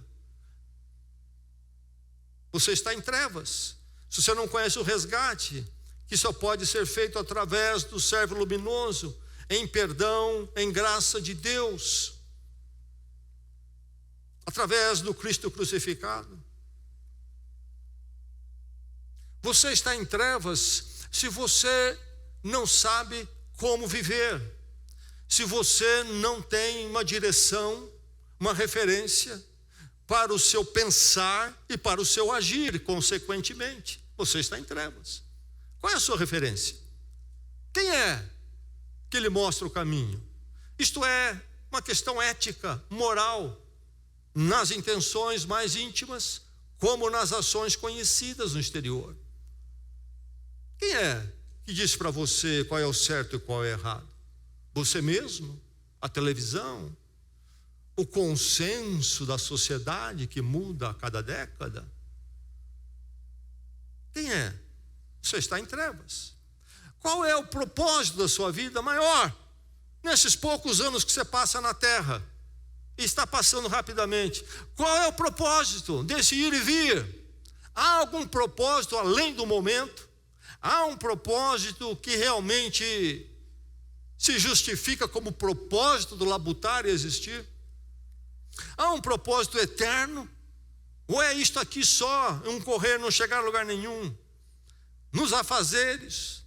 Você está em trevas se você não conhece o resgate, que só pode ser feito através do servo luminoso, em perdão, em graça de Deus, através do Cristo crucificado. Você está em trevas se você não sabe como viver, se você não tem uma direção, uma referência para o seu pensar e para o seu agir, consequentemente, você está em trevas. Qual é a sua referência? Quem é que lhe mostra o caminho? Isto é uma questão ética, moral, nas intenções mais íntimas, como nas ações conhecidas no exterior. Quem é que diz para você qual é o certo e qual é o errado? Você mesmo? A televisão? O consenso da sociedade que muda a cada década? Quem é? Você está em trevas. Qual é o propósito da sua vida maior? Nesses poucos anos que você passa na terra, e está passando rapidamente, qual é o propósito desse ir e vir? Há algum propósito além do momento? Há um propósito que realmente se justifica como propósito do labutar e existir? Há um propósito eterno? Ou é isto aqui só, um correr, não chegar a lugar nenhum? Nos afazeres,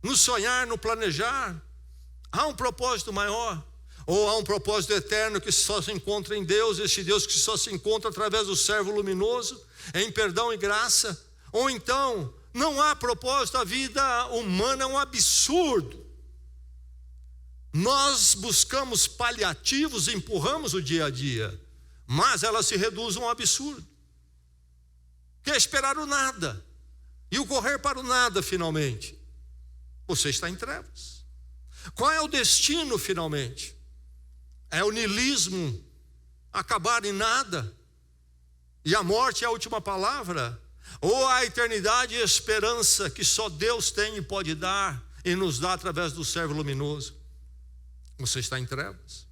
no sonhar, no planejar, há um propósito maior? Ou há um propósito eterno que só se encontra em Deus, este Deus que só se encontra através do servo luminoso, em perdão e graça? Ou então, não há propósito, a vida humana é um absurdo. Nós buscamos paliativos, empurramos o dia a dia, mas ela se reduz a um absurdo. Que é esperar o nada e o correr para o nada finalmente. Você está em trevas. Qual é o destino finalmente? É o niilismo, acabar em nada, e a morte é a última palavra? Ou a eternidade e a esperança que só Deus tem e pode dar e nos dá através do servo luminoso? Você está em trevas.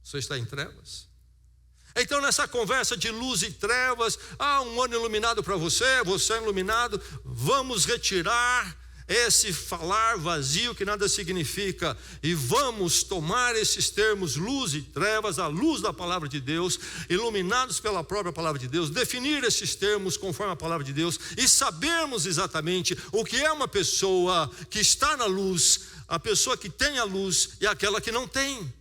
Você está em trevas. Então, nessa conversa de luz e trevas, um ano iluminado para você, você é iluminado, vamos retirar esse falar vazio que nada significa, e vamos tomar esses termos luz e trevas, a luz da palavra de Deus, iluminados pela própria palavra de Deus, definir esses termos conforme a palavra de Deus, e sabermos exatamente o que é uma pessoa que está na luz, a pessoa que tem a luz e aquela que não tem.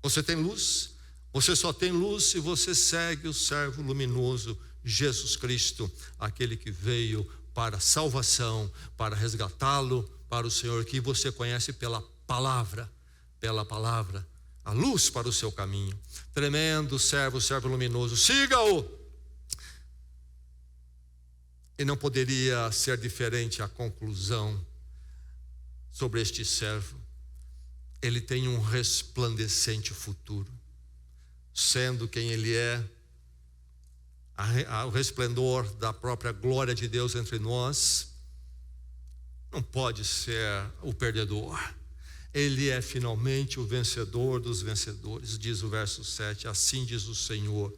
Você tem luz? Você só tem luz se você segue o servo luminoso, Jesus Cristo, aquele que veio para a salvação, para resgatá-lo para o Senhor, que você conhece pela palavra, a luz para o seu caminho. Tremendo servo luminoso, siga-o. E não poderia ser diferente a conclusão sobre este servo. Ele tem um resplandecente futuro, sendo quem ele é, o resplendor da própria glória de Deus entre nós. Não pode ser o perdedor. Ele é finalmente o vencedor dos vencedores, diz o verso 7. Assim diz o Senhor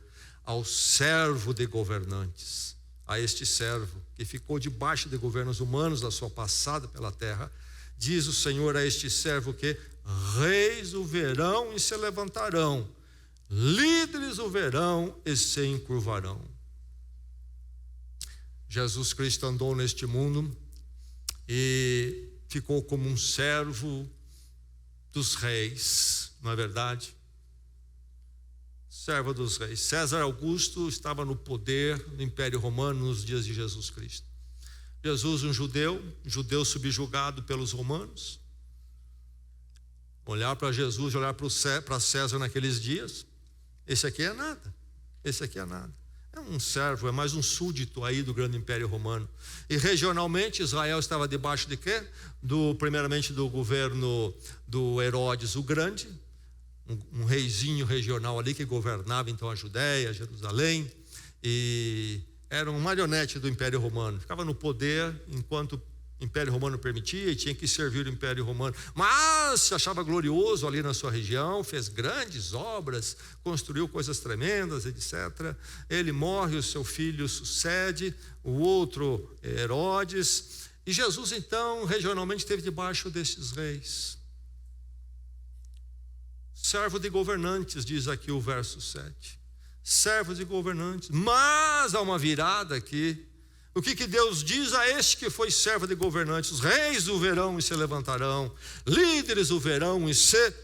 ao servo de governantes, a este servo que ficou debaixo de governos humanos na sua passada pela terra, diz o Senhor a este servo que reis o verão e se levantarão, líderes o verão e se encurvarão. Jesus Cristo andou neste mundo e ficou como um servo dos reis, não é verdade? Servo dos reis. César Augusto estava no poder do Império Romano nos dias de Jesus Cristo. Jesus, um judeu subjugado pelos romanos. Olhar para Jesus, olhar para César naqueles dias, esse aqui é nada, é um servo, é mais um súdito aí do grande Império Romano. E regionalmente Israel estava debaixo de quê? Primeiramente do governo do Herodes o Grande, um reizinho regional ali que governava então a Judéia, Jerusalém, e era um marionete do Império Romano, ficava no poder enquanto O Império Romano permitia e tinha que servir o Império Romano. Mas se achava glorioso ali na sua região, fez grandes obras, construiu coisas tremendas, etc. Ele morre, o seu filho sucede, o outro Herodes. E Jesus, então, regionalmente esteve debaixo desses reis. Servo de governantes, diz aqui o verso 7. Servos de governantes. Mas há uma virada aqui. O que Deus diz a este que foi servo de governantes? Os reis o verão e se levantarão, líderes o verão e se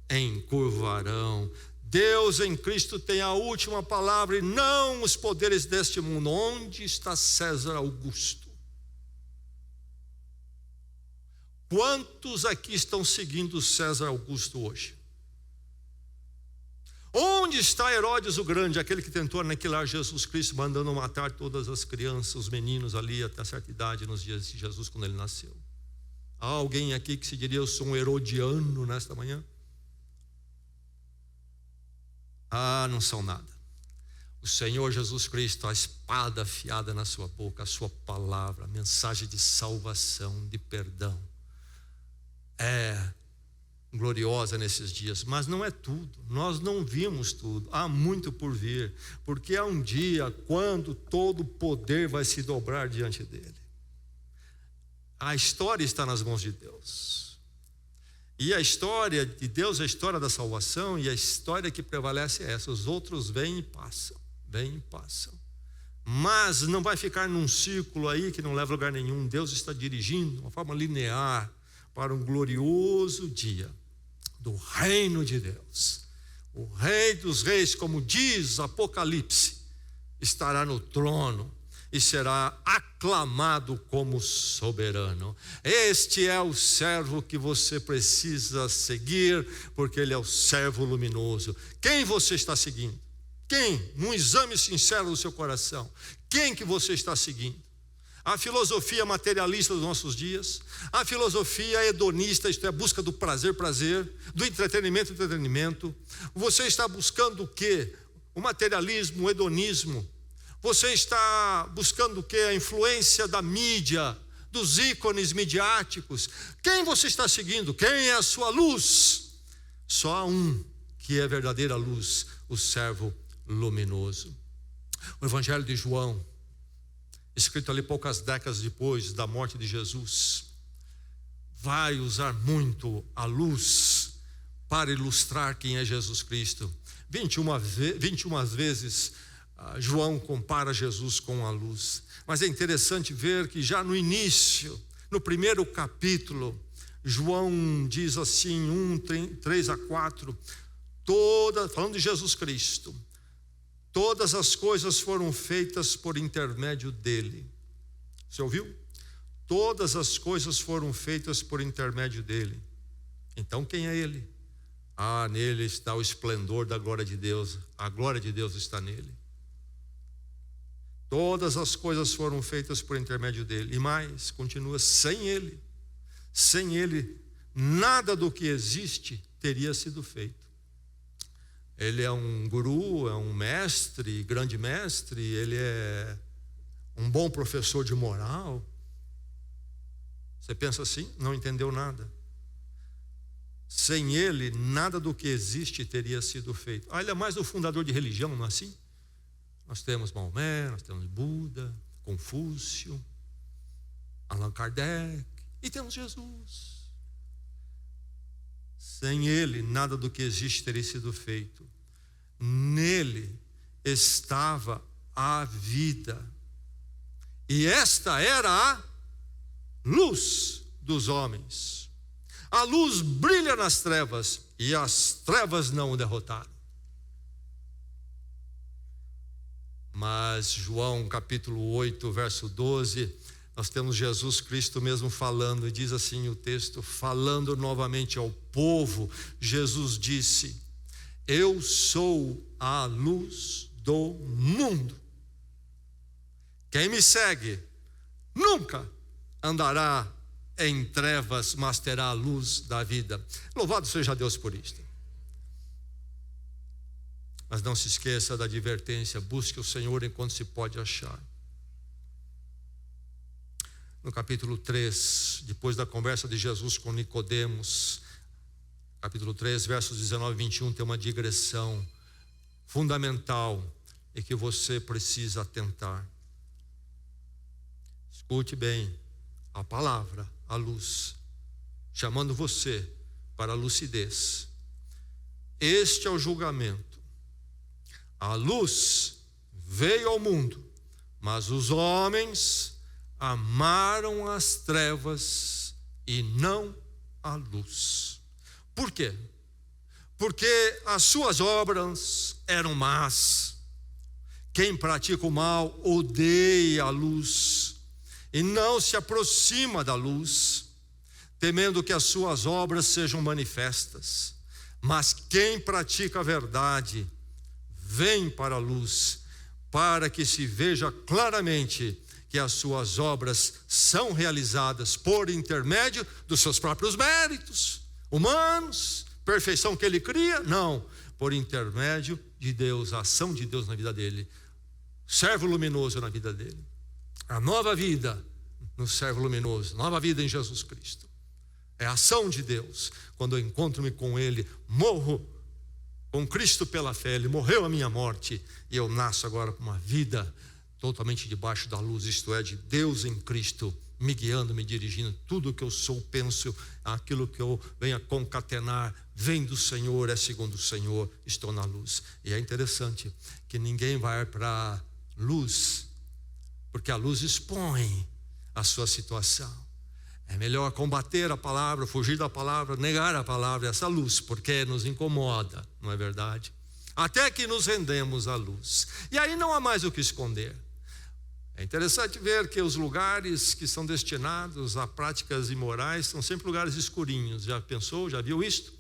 encurvarão. Deus em Cristo tem a última palavra e não os poderes deste mundo. Onde está César Augusto? Quantos aqui estão seguindo César Augusto hoje? Onde está Herodes o Grande, aquele que tentou aniquilar Jesus Cristo, mandando matar todas as crianças, os meninos ali até certa idade, nos dias de Jesus, quando ele nasceu? Há alguém aqui que se diria: eu sou um herodiano nesta manhã? Não são nada. O Senhor Jesus Cristo, a espada afiada na sua boca, a sua palavra, a mensagem de salvação, de perdão, é gloriosa nesses dias, mas não é tudo. Nós não vimos tudo, há muito por vir, porque há um dia quando todo o poder vai se dobrar diante dele. A história está nas mãos de Deus, e a história de Deus é a história da salvação, e a história que prevalece é essa. Os outros vêm e passam, mas não vai ficar num círculo aí que não leva a lugar nenhum. Deus está dirigindo de uma forma linear para um glorioso dia do reino de Deus. O Rei dos Reis, como diz Apocalipse, estará no trono e será aclamado como soberano. Este é o servo que você precisa seguir, porque ele é o servo luminoso. Quem você está seguindo? Quem? Num exame sincero do seu coração, quem que você está seguindo? A filosofia materialista dos nossos dias, a filosofia hedonista, isto é, a busca do prazer, do entretenimento. Você está buscando o quê? O materialismo, o hedonismo. Você está buscando o quê? A influência da mídia, dos ícones midiáticos. Quem você está seguindo? Quem é a sua luz? Só há um que é a verdadeira luz, o servo luminoso. O Evangelho de João, escrito ali poucas décadas depois da morte de Jesus, vai usar muito a luz para ilustrar quem é Jesus Cristo. 21 vezes João compara Jesus com a luz. Mas é interessante ver que já no início, no primeiro capítulo, João diz assim, 3-4, falando de Jesus Cristo: todas as coisas foram feitas por intermédio dele. Você ouviu? Todas as coisas foram feitas por intermédio dele. Então quem é ele? Nele está o esplendor da glória de Deus. A glória de Deus está nele. Todas as coisas foram feitas por intermédio dele. E mais, continua: sem ele, nada do que existe teria sido feito. Ele é um guru, é um mestre, grande mestre, ele é um bom professor de moral. Você pensa assim? Não entendeu nada. Sem ele, nada do que existe teria sido feito. Ele é mais o fundador de religião, não é assim? Nós temos Maomé, nós temos Buda, Confúcio, Allan Kardec, e temos Jesus. Sem ele, nada do que existe teria sido feito. Nele estava a vida, e esta era a luz dos homens. A luz brilha nas trevas, e as trevas não o derrotaram. Mas João capítulo 8, verso 12, nós temos Jesus Cristo mesmo falando, e diz assim o texto, falando novamente ao povo, Jesus disse: eu sou a luz do mundo. Quem me segue nunca andará em trevas, mas terá a luz da vida. Louvado seja Deus por isto. Mas não se esqueça da advertência: busque o Senhor enquanto se pode achar. no capítulo 3, depois da conversa de Jesus com Nicodemos, capítulo 3, versos 19 e 21, tem uma digressão fundamental e que você precisa atentar. Escute bem, a palavra, a luz, chamando você para a lucidez. Este é o julgamento. A luz veio ao mundo, mas os homens amaram as trevas e não a luz. Por quê? Porque as suas obras eram más. Quem pratica o mal odeia a luz e não se aproxima da luz, temendo que as suas obras sejam manifestas. Mas quem pratica a verdade vem para a luz, para que se veja claramente que as suas obras são realizadas por intermédio dos seus próprios méritos humanos, perfeição que ele cria, não, por intermédio de Deus, a ação de Deus na vida dele, servo luminoso na vida dele, a nova vida no servo luminoso, nova vida em Jesus Cristo. É a ação de Deus. Quando eu encontro-me com ele, morro com Cristo pela fé, ele morreu a minha morte e eu nasço agora com uma vida totalmente debaixo da luz, isto é, de Deus em Cristo, me guiando, me dirigindo. Tudo que eu sou, penso, aquilo que eu venho a concatenar, vem do Senhor, é segundo o Senhor, estou na luz. E é interessante que ninguém vai para a luz, porque a luz expõe a sua situação. É melhor combater a palavra, fugir da palavra, negar a palavra, essa luz, porque nos incomoda, não é verdade? Até que nos rendemos à luz. E aí não há mais o que esconder. É interessante ver que os lugares que são destinados a práticas imorais são sempre lugares escurinhos. Já pensou, já viu isto?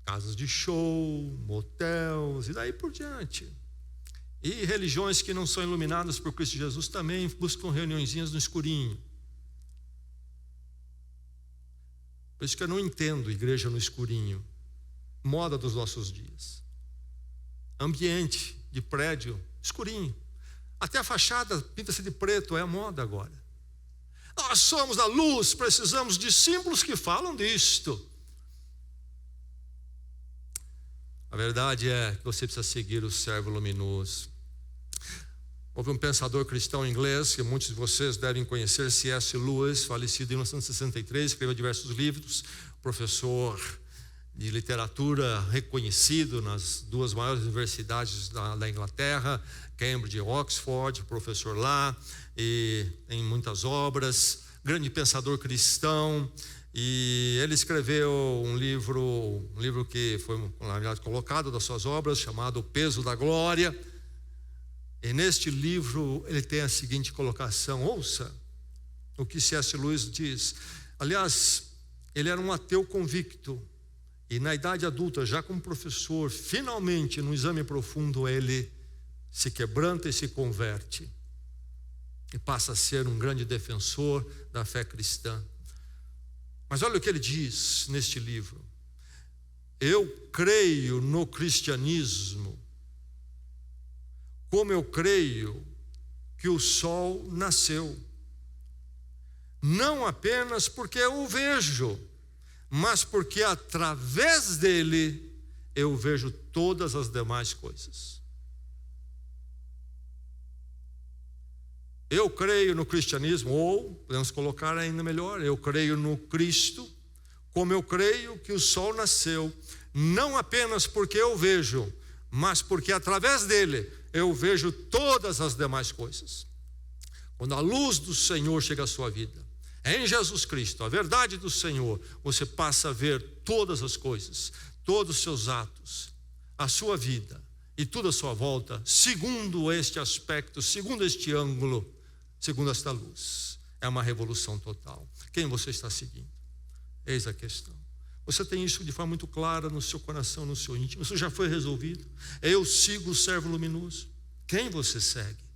Casas de show, motéis e daí por diante. E religiões que não são iluminadas por Cristo Jesus também buscam reuniõezinhas no escurinho. Por isso que eu não entendo igreja no escurinho. Moda dos nossos dias. Ambiente de prédio escurinho. Até a fachada pinta-se de preto, é a moda agora. Nós somos da luz, precisamos de símbolos que falam disto. A verdade é que você precisa seguir o servo luminoso. Houve um pensador cristão inglês, que muitos de vocês devem conhecer, C.S. Lewis, falecido em 1963, escreveu diversos livros, professor de literatura reconhecido nas duas maiores universidades da Inglaterra, Cambridge e Oxford, professor lá, e tem muitas obras, grande pensador cristão, e ele escreveu um livro que foi, na verdade, colocado das suas obras, chamado O Peso da Glória. E neste livro ele tem a seguinte colocação, ouça o que C.S. Lewis diz. Aliás, ele era um ateu convicto, e na idade adulta, já como professor, finalmente, no exame profundo, ele se quebranta e se converte. E passa a ser um grande defensor da fé cristã. Mas olha o que ele diz neste livro. Eu creio no cristianismo como eu creio que o sol nasceu. Não apenas porque eu o vejo, mas porque através dele eu vejo todas as demais coisas. Eu creio no cristianismo, ou podemos colocar ainda melhor, eu creio no Cristo, como eu creio que o sol nasceu, não apenas porque eu vejo, mas porque através dele eu vejo todas as demais coisas. Quando a luz do Senhor chega à sua vida, em Jesus Cristo, a verdade do Senhor, você passa a ver todas as coisas, todos os seus atos, a sua vida e tudo à sua volta, segundo este aspecto, segundo este ângulo, segundo esta luz. É uma revolução total. Quem você está seguindo? Eis a questão. Você tem isso de forma muito clara no seu coração, no seu íntimo. Isso já foi resolvido. Eu sigo o servo luminoso. Quem você segue?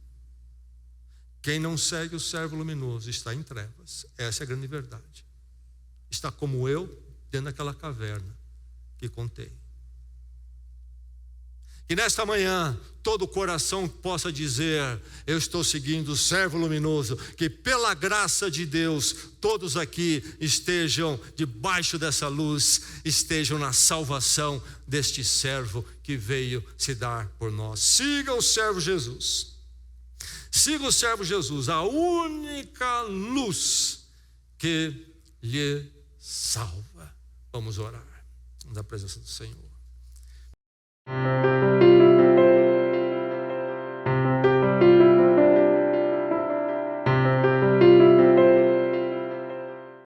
Quem não segue o servo luminoso está em trevas. Essa é a grande verdade. Está como eu, dentro daquela caverna que contei. Que nesta manhã todo o coração possa dizer: eu estou seguindo o servo luminoso. Que pela graça de Deus todos aqui estejam debaixo dessa luz, estejam na salvação deste servo que veio se dar por nós. Siga o servo Jesus. Siga o servo Jesus, a única luz que lhe salva. Vamos orar na presença do Senhor.